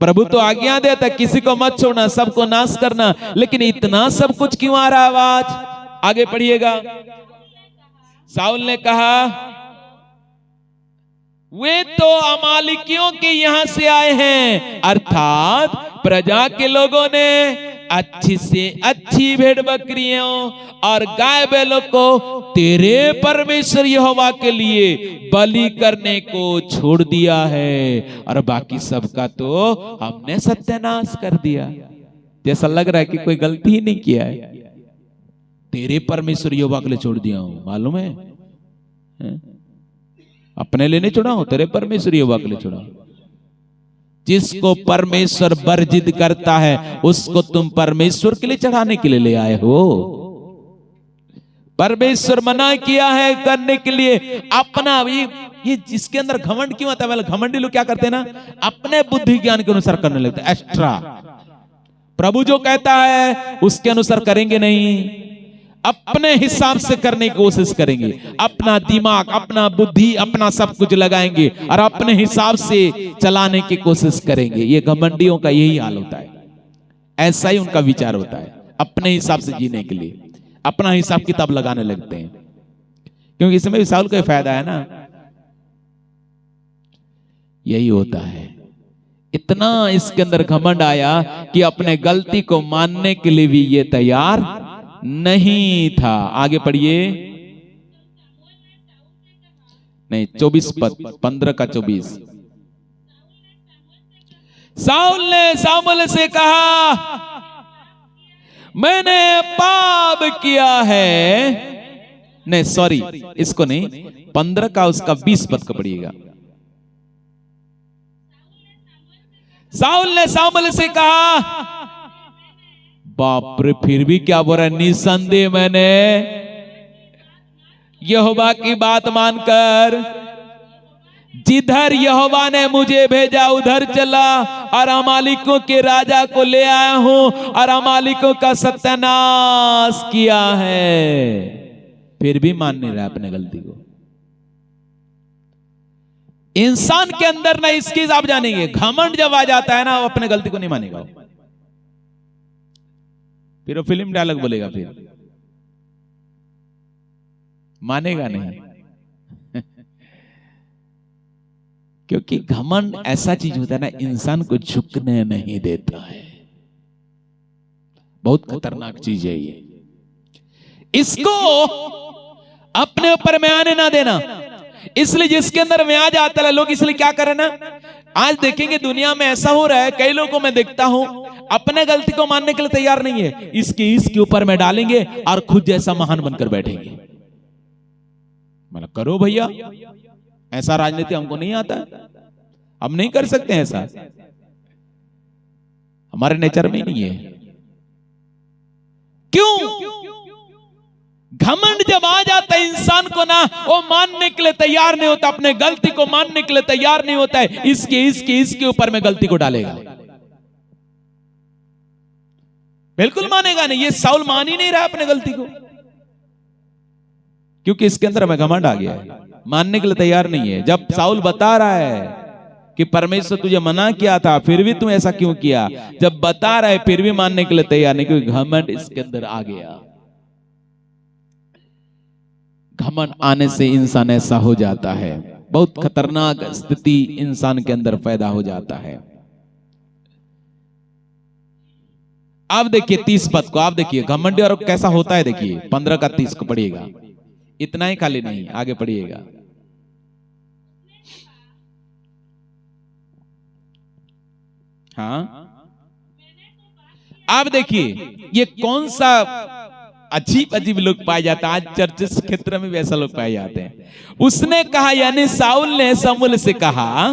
प्रभु तो आज्ञा देता किसी को मत छोड़ना, सबको नाश करना, लेकिन इतना सब कुछ क्यों आ रहा है आवाज? आगे पढ़िएगा। साउल ने कहा, वे तो अमालिकियों के यहां से आए हैं, अर्थात प्रजा के लोगों ने अच्छी से अच्छी भेड़ बकरियों और गाय बैलों को तेरे परमेश्वर यहोवा के लिए बलि करने को छोड़ दिया है, और बाकी सबका तो हमने सत्यानाश कर दिया। जैसा लग रहा है कि कोई गलती ही नहीं किया है। तेरे परमेश्वर यहोवा के लिए छोड़ दिया हूं, मालूम है? अपने लिए नहीं छोड़ा हूं, तेरे परमेश्वर यहोवा के लिए छोड़ा हूं। जिसको परमेश्वर वर्जित करता है उसको तुम परमेश्वर के लिए चढ़ाने के लिए ले आए हो। परमेश्वर मना किया है करने के लिए अपना। ये जिसके अंदर घमंड क्यों आता है? घमंडी लोग क्या करते हैं ना, अपने बुद्धि ज्ञान के अनुसार करने लगते हैं, एक्स्ट्रा। प्रभु जो कहता है उसके अनुसार करेंगे नहीं, अपने हिसाब से करने की कोशिश करेंगे। अपना दिमाग, अपना बुद्धि, अपना सब कुछ लगाएंगे और अपने हिसाब से चलाने की कोशिश करेंगे। ये घमंडियों का यही हाल होता है, ऐसा ही उनका विचार होता है। अपने हिसाब से जीने के लिए अपना हिसाब किताब लगाने लगते हैं, क्योंकि इसमें भी साउल का फायदा है ना। यही होता है। इतना इसके अंदर घमंड आया कि अपने गलती को मानने के लिए भी ये तैयार नहीं था। आगे पढ़िए। नहीं, 24 पद, 15 का 24। साउल ने सामुएल से कहा, मैंने पाप किया है। नहीं सॉरी, इसको नहीं, 15 का उसका 20 पद का पढ़िएगा। साउल ने सामुएल से कहा, बाप रे, फिर भी क्या बोल रहा है? निसंदेह मैंने यहोवा की बात मानकर जिधर यहोवा ने मुझे भेजा उधर चला और अमालिकों के राजा को ले आया हूं और अमालिकों का सत्यानाश किया है। फिर भी मान नहीं रहा अपने गलती को। इंसान के अंदर ना इसकी आप जानेंगे, घमंड जब आ जाता है ना, वो अपने गलती को नहीं मानेगा, फिर वो फिल्म डायलॉग बोलेगा, फिर मानेगा नहीं। क्योंकि घमंड ऐसा चीज होता है ना, इंसान को झुकने नहीं देता है। बहुत खतरनाक चीज है ये, इसको अपने ऊपर में आने ना देना। इसलिए जिसके अंदर में आ जाता है लोग, इसलिए क्या करें ना, आज देखेंगे दुनिया में ऐसा हो रहा है, कई लोगों को मैं देखता हूं अपने गलती को मानने के लिए तैयार नहीं है, इसके ऊपर में डालेंगे और खुद जैसा महान बनकर बैठेंगे। मतलब करो भैया, ऐसा राजनीति हमको नहीं आता है, हम नहीं कर सकते ऐसा, हमारे नेचर में नहीं है। क्यों? घमंड जब आ जाता है इंसान को ना, वो मानने के लिए तैयार नहीं होता, अपने गलती को मानने के लिए तैयार नहीं होता है, इसके ऊपर में गलती को डालेगा, बिल्कुल मानेगा नहीं। ये साउल मान ही नहीं रहा अपने गलती को, क्योंकि इसके अंदर में घमंड आ गया है, मानने के लिए तैयार नहीं है। जब साउल बता रहा है कि परमेश्वर तुझे मना किया था, फिर भी तू ऐसा क्यों किया, जब बता रहा है फिर भी मानने के लिए तैयार नहीं, क्योंकि घमंड इसके अंदर आ गया। घमंड आने से इंसान ऐसा हो जाता है, बहुत खतरनाक स्थिति इंसान के अंदर पैदा हो जाता है। आप देखिए 30 पद को, आप देखिए घमंडी और कैसा होता है, देखिए 15 का 30 को पढ़िएगा, इतना ही खाली नहीं, आगे पढ़िएगा। हाँ, आप देखिए ये कौन सा अजीब अजीब लोग पाए जाते हैं, आज चर्च क्षेत्र में भी ऐसा लोग पाए जाते हैं। उसने कहा, यानी साउल ने शमूएल से कहा,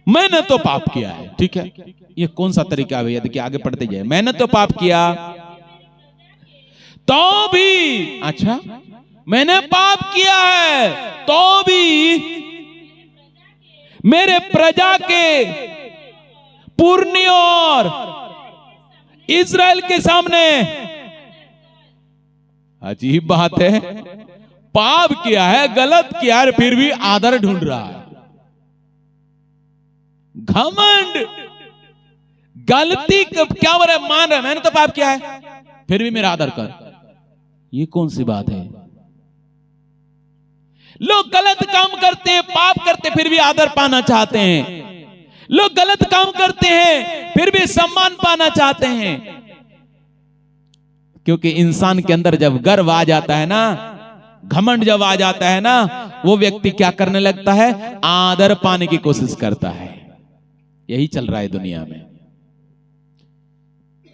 मैंने तो पाप किया है। ठीक है, ये कौन सा तरीका है भैया? देखिए आगे पढ़ते जाए, मैंने तो पाप किया तो भी, अच्छा मैंने पाप किया है तो भी मेरे प्रजा के पुरनियों और इज़राइल के सामने, अजीब बात है, पाप किया है, गलत किया है, फिर भी आदर ढूंढ रहा है। घमंड, गलती क्या बोल रहा है, मान रहा है मैंने तो पाप किया है फिर भी मेरा आदर कर, ये कौन सी बात है? लोग गलत काम करते हैं, पाप करते फिर भी आदर पाना चाहते हैं। लोग गलत काम करते हैं फिर भी सम्मान पाना चाहते हैं, क्योंकि इंसान के अंदर जब गर्व आ जाता है ना, घमंड जब आ जाता है ना, वो व्यक्ति क्या करने लगता है, आदर पाने की कोशिश करता है। यही चल रहा है दुनिया में।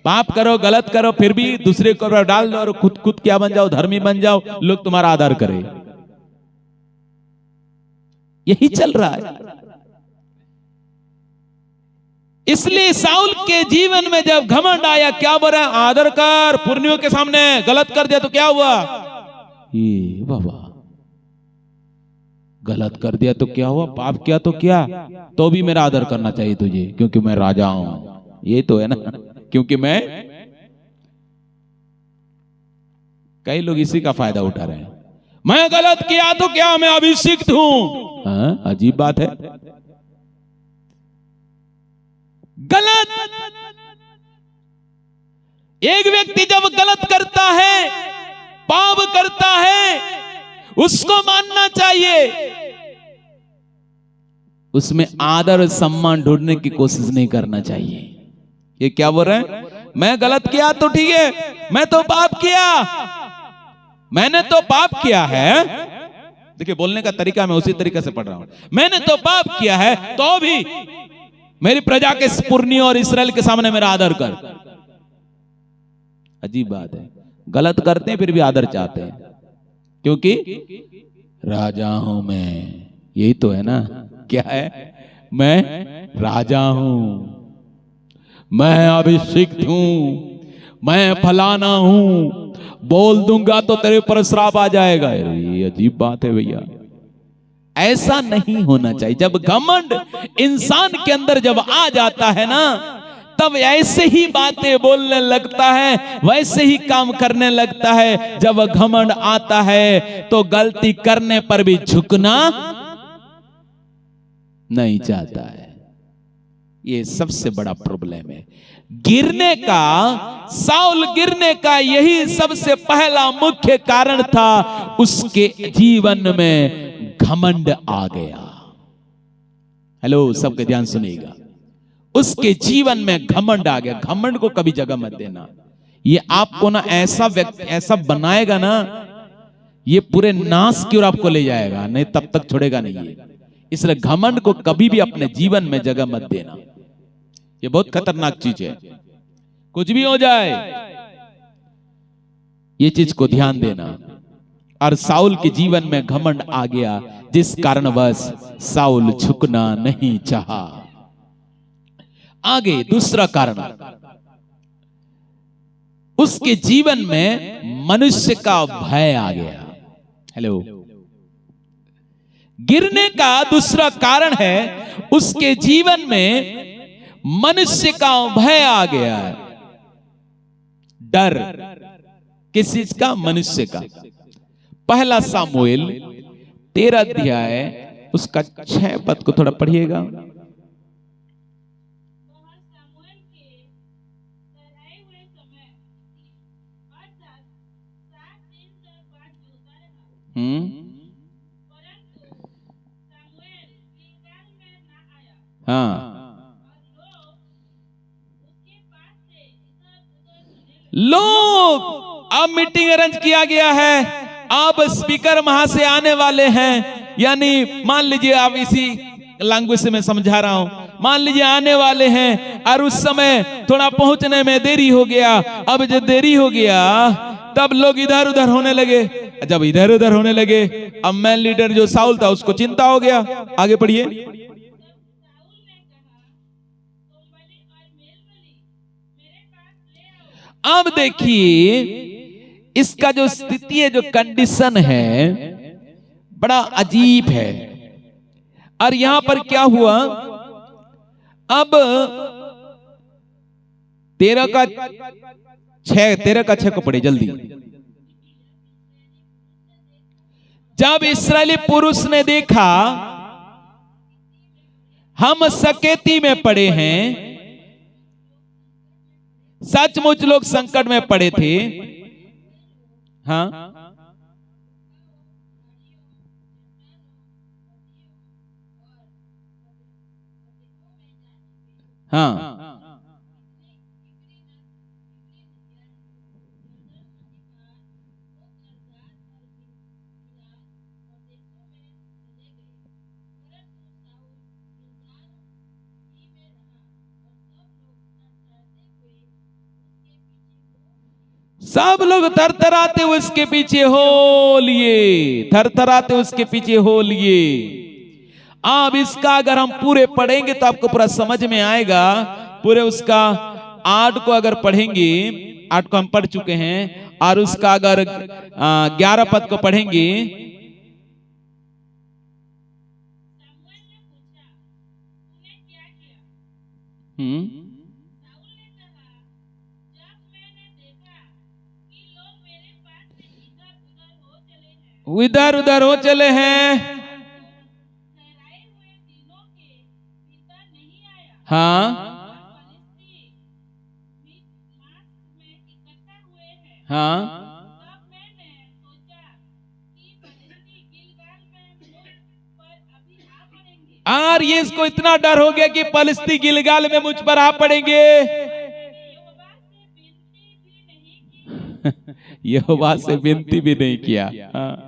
पाप करो, गलत करो, फिर भी दूसरे को डाल दो और खुद क्या बन जाओ, धर्मी बन जाओ, लोग तुम्हारा आदर करें। यही चल रहा है। इसलिए साउल के जीवन में जब घमंड आया, क्या बोल रहा है, आदर कर, पुरनियों के सामने गलत कर दिया तो क्या हुआ, ये बाबा गलत कर दिया तो क्या हुआ, पाप किया तो क्या, तो भी मेरा आदर करना चाहिए तुझे, क्योंकि मैं राजा हूं। ये तो है ना, क्योंकि मैं, कई लोग इसी का फायदा उठा रहे हैं, मैं गलत किया तो क्या, मैं अभिषिक्त हूं। हाँ, अजीब बात है। गलत, एक व्यक्ति जब गलत करता है, पाप करता है, उसको मानना चाहिए, उसमें आदर और सम्मान ढूंढने की कोशिश नहीं करना चाहिए। ये क्या बोल रहे हैं, मैं गलत किया तो ठीक है, मैं तो पाप किया, मैंने तो पाप किया है। देखिए बोलने का तरीका मैं उसी तरीके से पढ़ रहा हूं, मैंने तो पाप किया है तो भी मेरी प्रजा के पुरनियों और इस्राएल के सामने मेरा आदर कर। अजीब बात है, गलत करते हैं फिर भी आदर चाहते हैं, क्योंकि राजा हूं मैं। यही तो है ना, क्या है, मैं राजा हूं, मैं अभिषिक्त हूं, मैं फलाना हूं, बोल दूंगा तो तेरे पर श्राप आ जाएगा। ये अजीब बात है भैया, ऐसा नहीं होना चाहिए। जब घमंड इंसान के अंदर जब आ जाता है ना, तब ऐसे ही बातें बोलने लगता है, वैसे ही काम करने लगता है। जब घमंड आता है तो गलती करने पर भी झुकना नहीं चाहता है। ये सबसे बड़ा प्रॉब्लम है। गिरने का, साउल गिरने का यही सबसे पहला मुख्य कारण था। उसके जीवन में घमंड आ गया। हेलो, सबके ध्यान सुनिएगा। उसके जीवन में घमंड आ गया। घमंड को कभी जगह मत देना। ये आपको ना ऐसा व्यक्ति ऐसा बनाएगा ना, ये पूरे नाश की ओर आपको ले जाएगा, नहीं तब तक छोड़ेगा नहीं ये। इसलिए घमंड को कभी भी अपने जीवन में जगह मत देना। ये बहुत खतरनाक चीज है। कुछ भी हो जाए, ये चीज को ध्यान देना। और साउल के जीवन में घमंड आ गया, जिस कारणवश साउल झुकना नहीं चाहा। आगे दूसरा कारण, उसके जीवन में मनुष्य का भय आ गया। हेलो, गिरने का दूसरा कारण है उसके जीवन में मनुष्य का भय आ गया। डर, किस चीज का? मनुष्य का। पहला सामुएल 13 अध्याय उसका 6 पद को थोड़ा पढ़िएगा। हाँ, लोग, अब मीटिंग अरेंज किया गया है, अब स्पीकर वहां से आने वाले हैं। यानी मान लीजिए, आप इसी लैंग्वेज से मैं समझा रहा हूं, मान लीजिए आने वाले हैं और उस समय थोड़ा पहुंचने में देरी हो गया। अब जब देरी हो गया तब लोग इधर उधर होने लगे। जब इधर उधर होने लगे, अब मैन लीडर जो साउल था उसको चिंता हो गया। आगे पढ़िए। अब देखिए, इसका जो स्थिति है, जो कंडीशन है, बड़ा अजीब है। और यहां पर क्या हुआ, अब 13 का 6 को पढ़े जल्दी। जब इस्राएली पुरुष ने देखा हम सकेती में पड़े हैं, सचमुच लोग संकट में पड़े थे। हाँ, हाँ, सब लोग थरथराते उसके पीछे हो लिए, थरथराते उसके पीछे हो लिए। अब इसका अगर हम पूरे पढ़ेंगे तो आपको पूरा समझ में आएगा। पूरे उसका 8 को अगर पढ़ेंगे, 8 को हम पढ़ चुके हैं, और उसका अगर 11 पद को पढ़ेंगे। इधर उधर हो चले हैं। हाँ, हाँ, और ये इसको इतना डर हो गया कि पलिश्ती गिलगाल में मुझ पर आ पड़ेंगे। यहोवा से विनती भी नहीं किया। हाँ।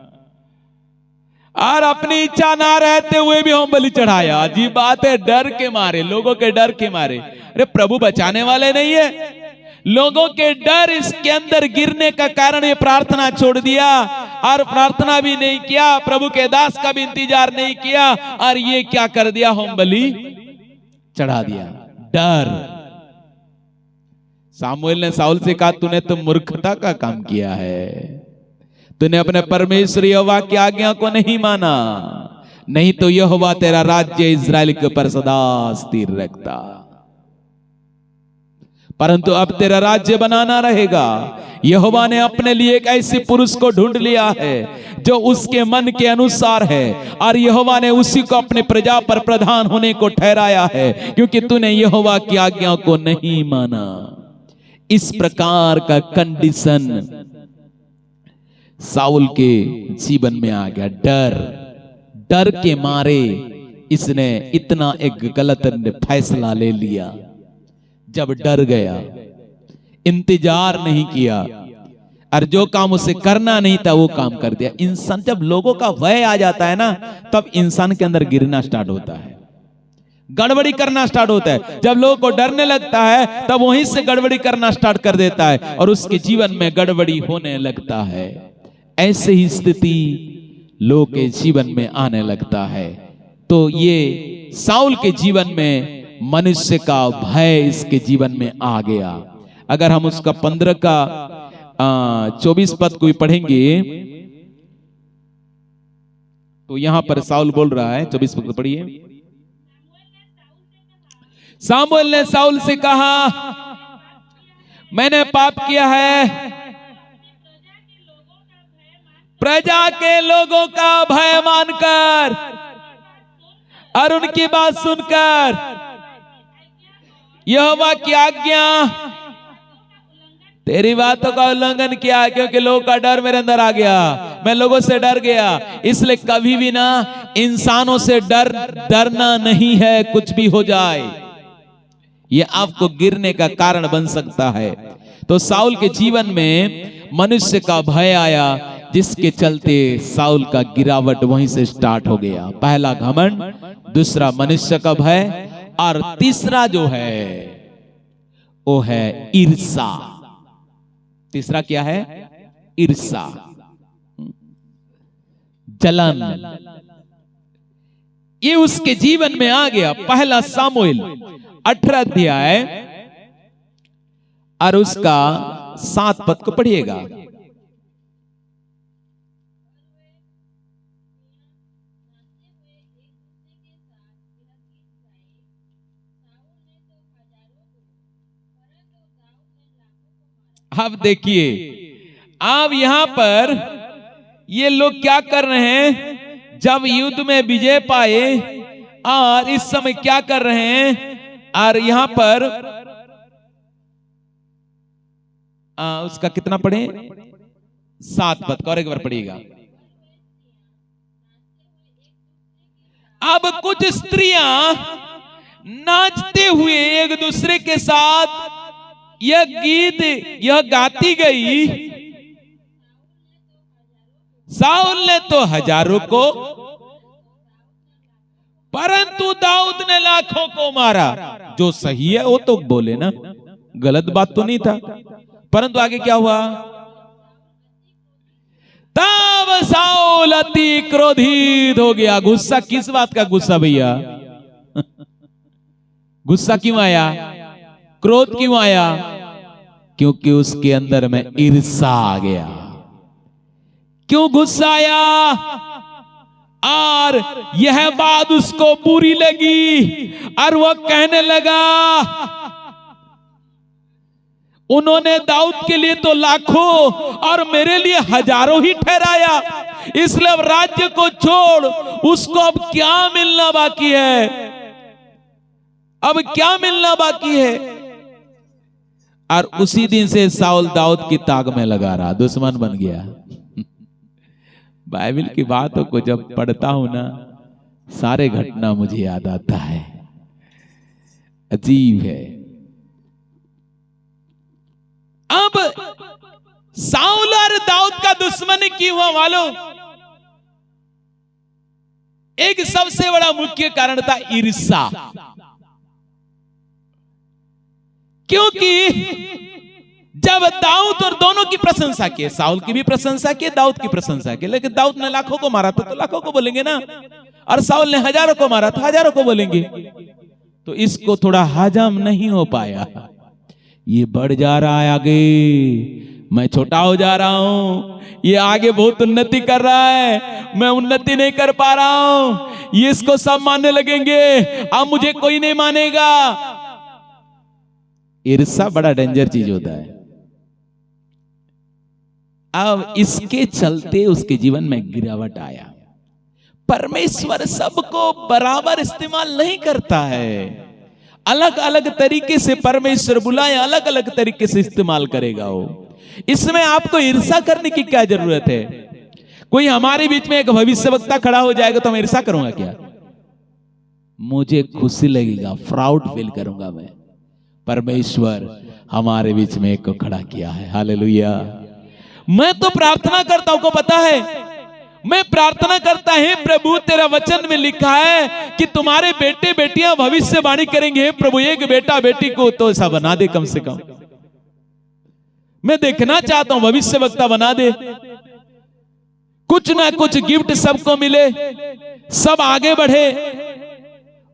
और अपनी इच्छा ना रहते हुए भी होम बलि चढ़ाया। अजीब बात है, डर के मारे, लोगों के डर के मारे। अरे प्रभु बचाने वाले नहीं है, लोगों के डर इसके अंदर गिरने का कारण ये प्रार्थना छोड़ दिया, और प्रार्थना भी नहीं किया, प्रभु के दास का भी इंतजार नहीं किया, और ये क्या कर दिया, होम बलि चढ़ा दिया। डर, सामुएल ने साउल से कहा, तूने तो मूर्खता का काम किया है, तूने अपने परमेश्वर यहोवा की आज्ञा को नहीं माना, नहीं तो यहोवा तेरा राज्य इस्राएल के ऊपर सदा स्थिर रखता। परंतु अब तेरा राज्य बनाना रहेगा। यहोवा ने अपने लिए एक ऐसे पुरुष को ढूंढ लिया है जो उसके मन के अनुसार है, और यहोवा ने उसी को अपने प्रजा पर प्रधान होने को ठहराया है, क्योंकि तूने यहोवा की आज्ञा को नहीं माना। इस प्रकार का कंडीशन साउल के जीवन में आ गया। डर के मारे इसने इतना एक गलत फैसला ले लिया। जब डर गया, इंतजार नहीं किया, और जो काम उसे करना नहीं था वो काम कर दिया। इंसान जब लोगों का भय आ जाता है ना, तब इंसान के अंदर गिरना स्टार्ट होता है, गड़बड़ी करना स्टार्ट होता है। जब लोगों को डरने लगता है तब वहीं से गड़बड़ी करना स्टार्ट कर देता है, और उसके जीवन में गड़बड़ी होने लगता है। ऐसे ही स्थिति लोगों के जीवन में आने लगता है। तो ये साउल के जीवन में मनुष्य का भय इसके जीवन में आ गया। अगर हम उसका 15 का 24 पद को भी पढ़ेंगे तो यहां पर साउल बोल रहा है, 24 पद को पढ़िए। सामुएल ने साउल से कहा, मैंने पाप किया है, प्रजा के लोगों का भय मानकर और उनकी बात सुनकर यहोवा की आज्ञा, तेरी बातों का उल्लंघन किया, क्योंकि लोगों का डर मेरे अंदर आ गया, मैं लोगों से डर गया। इसलिए कभी भी ना इंसानों से डरना नहीं है। कुछ भी हो जाए ये आपको गिरने का कारण बन सकता है। तो साउल के जीवन में मनुष्य का भय आया, जिसके चलते साउल का गिरावट वहीं से स्टार्ट हो गया। पहला घमंड, दूसरा मनुष्य का भय, और तीसरा जो है वो है ईर्षा। तीसरा क्या है? ईर्षा, जलन। ये उसके जीवन में आ गया। पहला सामुएल 18 अध्याय और उसका 7 पद को पढ़िएगा। अब देखिए, अब यहां पर ये लोग क्या कर रहे हैं, जब युद्ध में विजय पाए और इस समय क्या कर रहे हैं, और यहां पर उसका कितना पढ़े? 7 पद का और एक बार पढ़िएगा। अब कुछ स्त्रियां नाचते हुए एक दूसरे के साथ यह गीत यह गाती गई, साउल ने तो हजारों को परंतु दाऊद ने लाखों को मारा। जो सही है वो तो बोले ना, गलत बात तो नहीं था। परंतु आगे क्या हुआ? तब साउल अति क्रोधित हो गया। गुस्सा किस बात का गुस्सा भैया? गुस्सा क्यों आया? क्रोध क्यों आया? क्योंकि उसके अंदर में ईर्षा आ गया। क्यों गुस्सा आया? और यह बात उसको बुरी लगी और वह कहने लगा, उन्होंने दाऊद के लिए तो लाखों और मेरे लिए हजारों ही ठहराया, इसलिए अब राज्य को छोड़ उसको अब क्या मिलना बाकी है? अब क्या मिलना बाकी है? और उसी दिन से साउल दाऊद की ताक में लगा रहा, दुश्मन बन गया। बाइबल की बातों को जब पढ़ता हूं ना, सारे घटना मुझे याद आता है। अजीब है। अब साउल और दाऊद का दुश्मनी क्यों हुआ मालूम? एक सबसे बड़ा मुख्य कारण था ईर्षा। क्योंकि जब दाऊद और दोनों की प्रशंसा की, साउल की भी प्रशंसा की, दाऊद की प्रशंसा की, लेकिन दाऊद ने लाखों को मारा था तो लाखों को बोलेंगे ना, और साउल ने हजारों को मारा था हजारों को बोलेंगे। तो इसको थोड़ा हजम नहीं हो पाया। ये बढ़ जा रहा है आगे, मैं छोटा हो जा रहा हूं, ये आगे बहुत उन्नति कर रहा है, मैं उन्नति नहीं कर पा रहा हूं, ये इसको सब मानने लगेंगे, अब मुझे कोई नहीं मानेगा। ईर्ष्या बड़ा डेंजर चीज होता है। अब इसके चलते उसके जीवन में गिरावट आया। परमेश्वर सबको बराबर इस्तेमाल नहीं करता है, अलग अलग तरीके से परमेश्वर बुलाए, अलग अलग तरीके से इस्तेमाल करेगा वो। इसमें आपको ईर्ष्या करने की क्या जरूरत है? कोई हमारे बीच में एक भविष्यवक्ता खड़ा हो जाएगा तो मैं ईर्ष्या करूंगा क्या? मुझे खुशी लगेगा, प्राउड फील करूंगा मैं। परमेश्वर हमारे बीच में एक को खड़ा किया है, हालेलुया। मैं तो प्रार्थना करता हूं, को पता है, मैं प्रार्थना करता है प्रभु तेरा वचन में लिखा है कि तुम्हारे बेटे बेटियां भविष्यवाणी करेंगे। प्रभु एक बेटा बेटी को तो ऐसा बना दे, कम से कम मैं देखना चाहता हूं, भविष्यवक्ता बना दे, कुछ ना कुछ गिफ्ट सबको मिले, सब आगे बढ़े,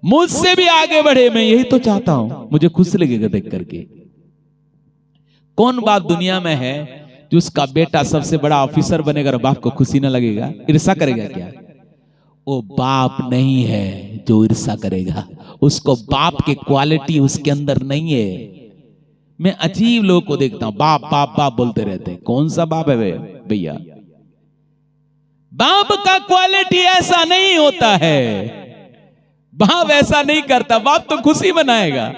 मुझसे भी आगे बढ़े, मैं यही तो चाहता हूं। मुझे खुशी लगेगा देख करके। कौन बाप दुनिया में है जो उसका बेटा सबसे बड़ा ऑफिसर बनेगा और बाप को खुशी ना लगेगा? ईर्ष्या करेगा क्या? वो बाप नहीं है जो ईर्ष्या करेगा, उसको बाप की क्वालिटी उसके अंदर नहीं है। मैं अजीब लोगों को देखता हूं, बाप बाप बाप बोलते रहते हैं। कौन सा बाप है भैया? बाप का क्वालिटी ऐसा नहीं होता है, बाप ऐसा नहीं करता। बाप तो खुशी बनाएगा,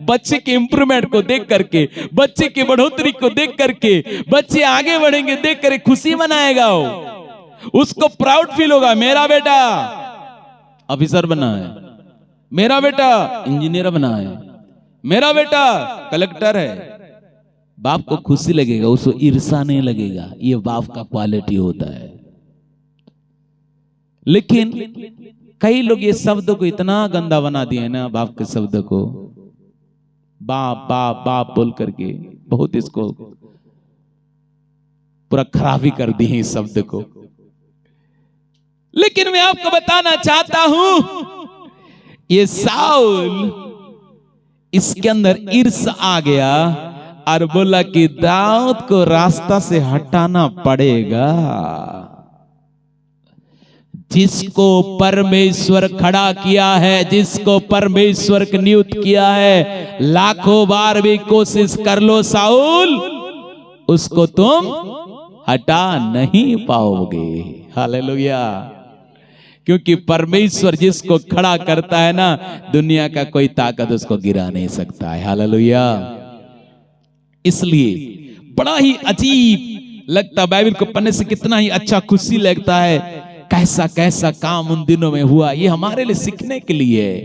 बच्चे के इंप्रूवमेंट को देख करके, बच्चे की बढ़ोतरी को देख करके, बच्चे आगे बढ़ेंगे देख कर खुशी मनाएगा वो, उसको प्राउड फील होगा। मेरा बेटा ऑफिसर बना है, मेरा बेटा इंजीनियर बना है, मेरा बेटा कलेक्टर है। बाप को खुशी लगेगा, उसको ईर्ष्या नहीं लगेगा। ये बाप का क्वालिटी होता है। लेकिन कई लोग ये शब्द को इतना गंदा बना दिए ना, बाप के शब्द को, बाप बाप बाप बोल करके बहुत इसको पूरा खराबी कर दी है इस शब्द को। लेकिन मैं आपको बताना चाहता हूं, ये साउल, इसके अंदर ईर्ष्या आ गया और बोला कि दाऊद को रास्ता से हटाना पड़ेगा। जिसको परमेश्वर खड़ा किया है, जिसको परमेश्वर ने नियुक्त किया है, लाखों बार भी कोशिश कर लो साउल, उसको तुम हटा नहीं पाओगे। हालेलुया। क्योंकि परमेश्वर जिसको खड़ा करता है ना, दुनिया का कोई ताकत उसको गिरा नहीं सकता है। हालेलुया। इसलिए बड़ा ही अजीब लगता, बाइबल को पढ़ने से कितना ही अच्छा खुशी लगता है। कैसा कैसा काम उन दिनों में हुआ, ये हमारे लिए सीखने के लिए है,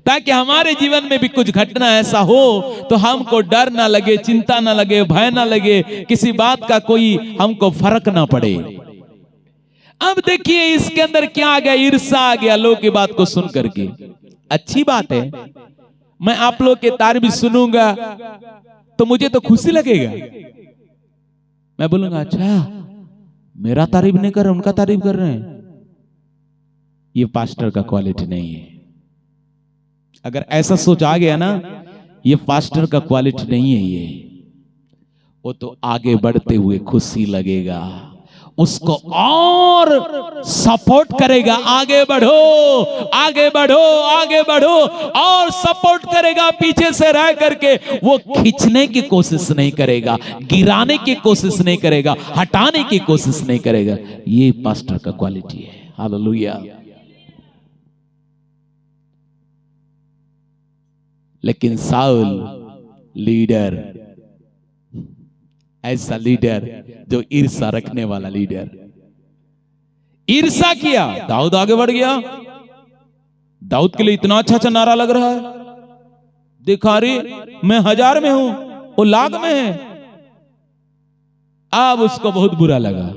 ताकि हमारे जीवन में भी कुछ घटना ऐसा हो तो हमको डर ना लगे, चिंता ना लगे, भय ना लगे, किसी बात का कोई हमको फर्क ना पड़े। अब देखिए इसके अंदर क्या आ गया, ईर्ष्या आ गया लोगों की बात को सुन करके। अच्छी बात है, मैं आप लोग के तारीफ सुनूंगा तो मुझे तो खुशी लगेगा। मैं बोलूंगा अच्छा मेरा तारीफ नहीं कर रहे, उनका तारीफ कर रहे हैं। ये पास्टर का क्वालिटी नहीं है। अगर ऐसा सोच आ गया ना, ये पास्टर का क्वालिटी नहीं है, ये वो तो आगे बढ़ते हुए खुशी लगेगा, उसको और सपोर्ट करेगा, आगे बढ़ो आगे बढ़ो आगे बढ़ो, और सपोर्ट करेगा। पीछे से रह करके वो खींचने की कोशिश नहीं करेगा, गिराने की कोशिश नहीं करेगा, हटाने की कोशिश नहीं करेगा। ये पास्टर का क्वालिटी है। हालेलुया। लेकिन साउल लीडर, ऐसा लीडर जो ईर्ष्या रखने वाला लीडर, ईर्ष्या किया, दाऊद आगे बढ़ गया। दाऊद के लिए इतना अच्छा अच्छा नारा लग रहा है, देखा रे मैं 1000 में हूं, वो लाख में है। अब उसको बहुत बुरा लगा।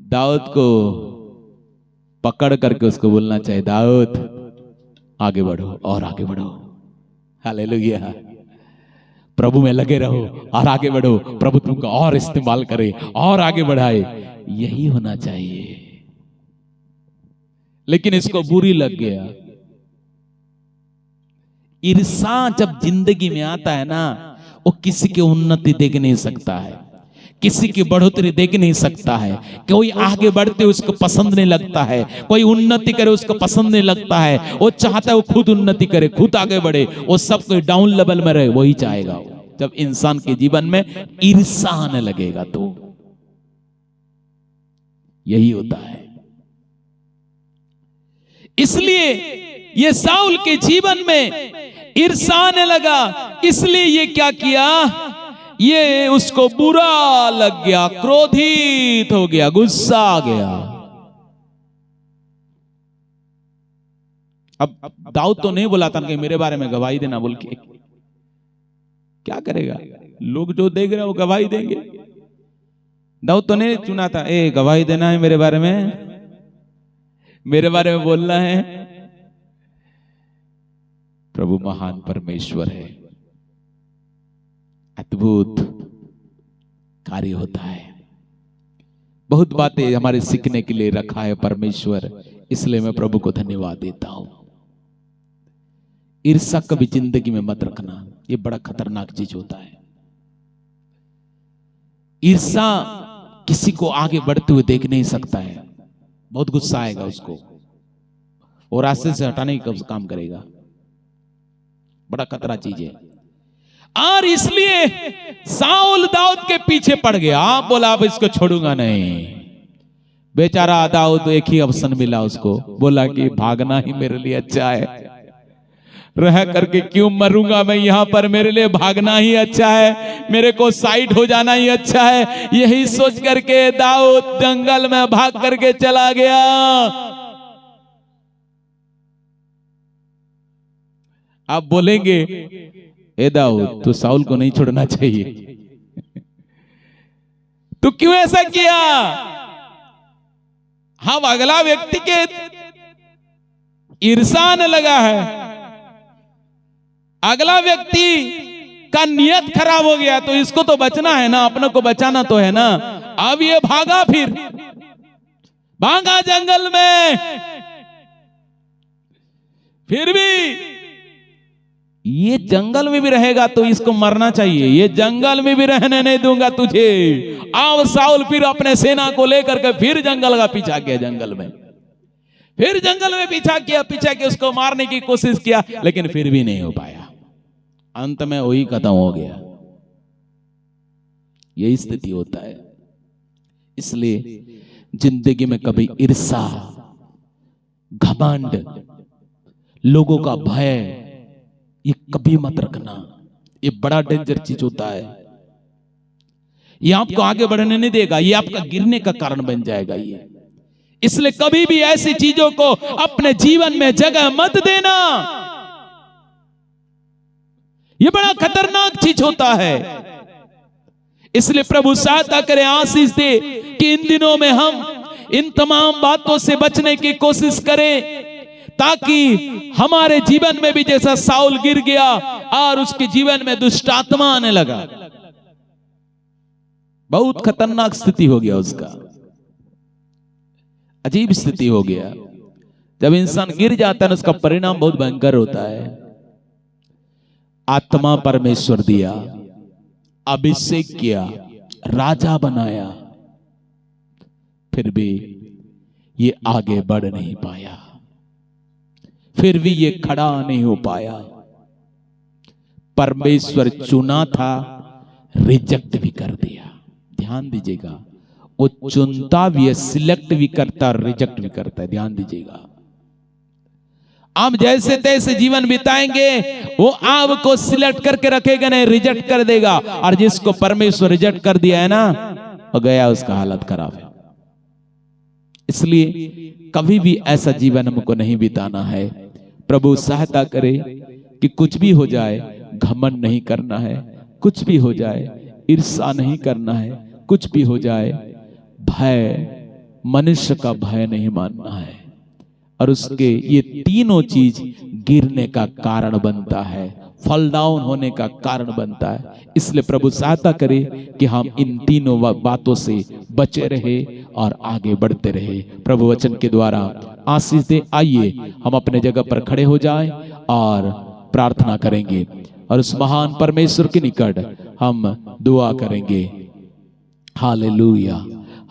दाऊद को पकड़ करके उसको बोलना चाहिए, दाऊद आगे बढ़ो और आगे बढ़ो। हालेलुया। प्रभु में लगे रहो और आगे बढ़ो, प्रभु तुमको और इस्तेमाल करे और आगे बढ़ाए, यही होना चाहिए। लेकिन इसको बुरी लग गया, ईर्षा जब जिंदगी में आता है ना, वो किसी की उन्नति देख नहीं सकता है, किसी की बढ़ोतरी देख नहीं सकता है। कोई आगे बढ़ते उसको पसंद नहीं लगता है, कोई उन्नति करे उसको पसंद नहीं लगता है। वो चाहता है वो खुद उन्नति करे, खुद आगे बढ़े, वो सब कोई डाउन लेवल में रहे, वही चाहेगा। जब इंसान के जीवन में ईर्षा आने लगेगा तो यही होता है। इसलिए ये साउल के जीवन में ईर्षा आने लगा, इसलिए ये क्या किया, ये उसको बुरा लग गया, क्रोधित हो गया, गुस्सा आ गया। अब दाऊद तो नहीं बोला था कि मेरे बारे में गवाही देना बोल के, क्या करेगा, लोग जो देख रहे हैं वो गवाही देंगे। दाऊद तो नहीं चुना था, ए गवाही देना है मेरे बारे में बोलना है। प्रभु महान परमेश्वर है, अद्भुत कार्य होता है, बहुत बातें हमारे सीखने के लिए रखा है परमेश्वर, इसलिए मैं प्रभु को धन्यवाद देता हूं। ईर्ष्या कभी जिंदगी में मत रखना, ये बड़ा खतरनाक चीज होता है। ईर्ष्या किसी को आगे बढ़ते हुए देख नहीं सकता है, बहुत गुस्सा आएगा उसको और रास्ते से हटाने का काम करेगा, बड़ा खतरा चीज है। और इसलिए साउल दाऊद के पीछे पड़ गया, बोला अब इसको छोड़ूंगा नहीं। बेचारा दाऊद एक ही ऑप्शन मिला उसको, बोला कि भागना ही मेरे लिए अच्छा है, रह करके क्यों मरूंगा मैं यहां पर, मेरे लिए भागना ही अच्छा है, मेरे को साइड हो जाना ही अच्छा है। यही सोच करके दाऊद जंगल में भाग करके चला गया। आप बोलेंगे ए दाऊद तो साउल को नहीं छोड़ना चाहिए, तो क्यों ऐसा किया? हाँ, अगला व्यक्ति के ईर्ष्या आने लगा है, अगला व्यक्ति का नियत खराब हो गया, तो इसको तो बचना है ना, अपने को बचाना तो है ना। अब ये भागा, फिर भागा जंगल में, फिर भी ये जंगल में भी रहेगा तो इसको मरना चाहिए, ये जंगल में भी रहने नहीं दूंगा तुझे। अब साउल फिर अपने सेना को लेकर के फिर जंगल का पीछा किया, जंगल में फिर जंगल में पीछा किया उसको मारने की कोशिश किया, लेकिन फिर भी नहीं हो पाया, अंत में वही खत्म हो गया। यही स्थिति होता है। इसलिए जिंदगी में कभी ईर्ष्या, घमंड, लोगों का भय, ये कभी मत रखना, ये बड़ा डेंजर चीज होता है। ये आपको आगे बढ़ने नहीं देगा, ये आपका गिरने का कारण बन जाएगा ये। इसलिए कभी भी ऐसी चीजों को अपने जीवन में जगह मत देना, ये बड़ा खतरनाक चीज होता है। इसलिए प्रभु सहायता करे, आशीष दे कि इन दिनों में हम इन तमाम बातों से बचने की कोशिश करें, ताकि हमारे जीवन में भी जैसा साउल गिर गया और उसके जीवन में दुष्ट आत्मा आने लगा, बहुत खतरनाक स्थिति हो गया उसका, अजीब स्थिति हो गया। जब इंसान गिर जाता है ना, उसका परिणाम बहुत भयंकर होता है। आत्मा परमेश्वर दिया, अभिषेक किया, राजा बनाया, फिर भी ये आगे बढ़ नहीं पाया, फिर भी ये खड़ा नहीं हो पाया। परमेश्वर चुना था, रिजेक्ट भी कर दिया। ध्यान दीजिएगा, वो चुनता भी है, सिलेक्ट भी करता, रिजेक्ट भी करता है। ध्यान दीजिएगा, हम जैसे तैसे जीवन बिताएंगे, वो आपको सिलेक्ट करके रखेगा नहीं, रिजेक्ट कर देगा। और जिसको परमेश्वर रिजेक्ट कर दिया है ना, वो गया, उसका हालत खराब है। इसलिए कभी भी ऐसा जीवन हमको नहीं बिताना है। प्रभु सहायता करे कि कुछ भी हो जाए घमंड नहीं करना है, कुछ भी हो जाए ईर्ष्या नहीं करना है, कुछ भी हो जाए भय, मनुष्य का भय नहीं मानना है। और उसके ये तीनों चीज गिरने का कारण बनता है, फॉल डाउन होने का कारण बनता है। इसलिए प्रभु सहायता करे कि हम इन तीनों बातों से बचे रहे और आगे बढ़ते रहे। प्रभु वचन के द्वारा आशीष दे। आइए हम अपने जगह पर खड़े हो जाएं और प्रार्थना करेंगे और उस महान परमेश्वर के निकट हम दुआ करेंगे। हालेलुया।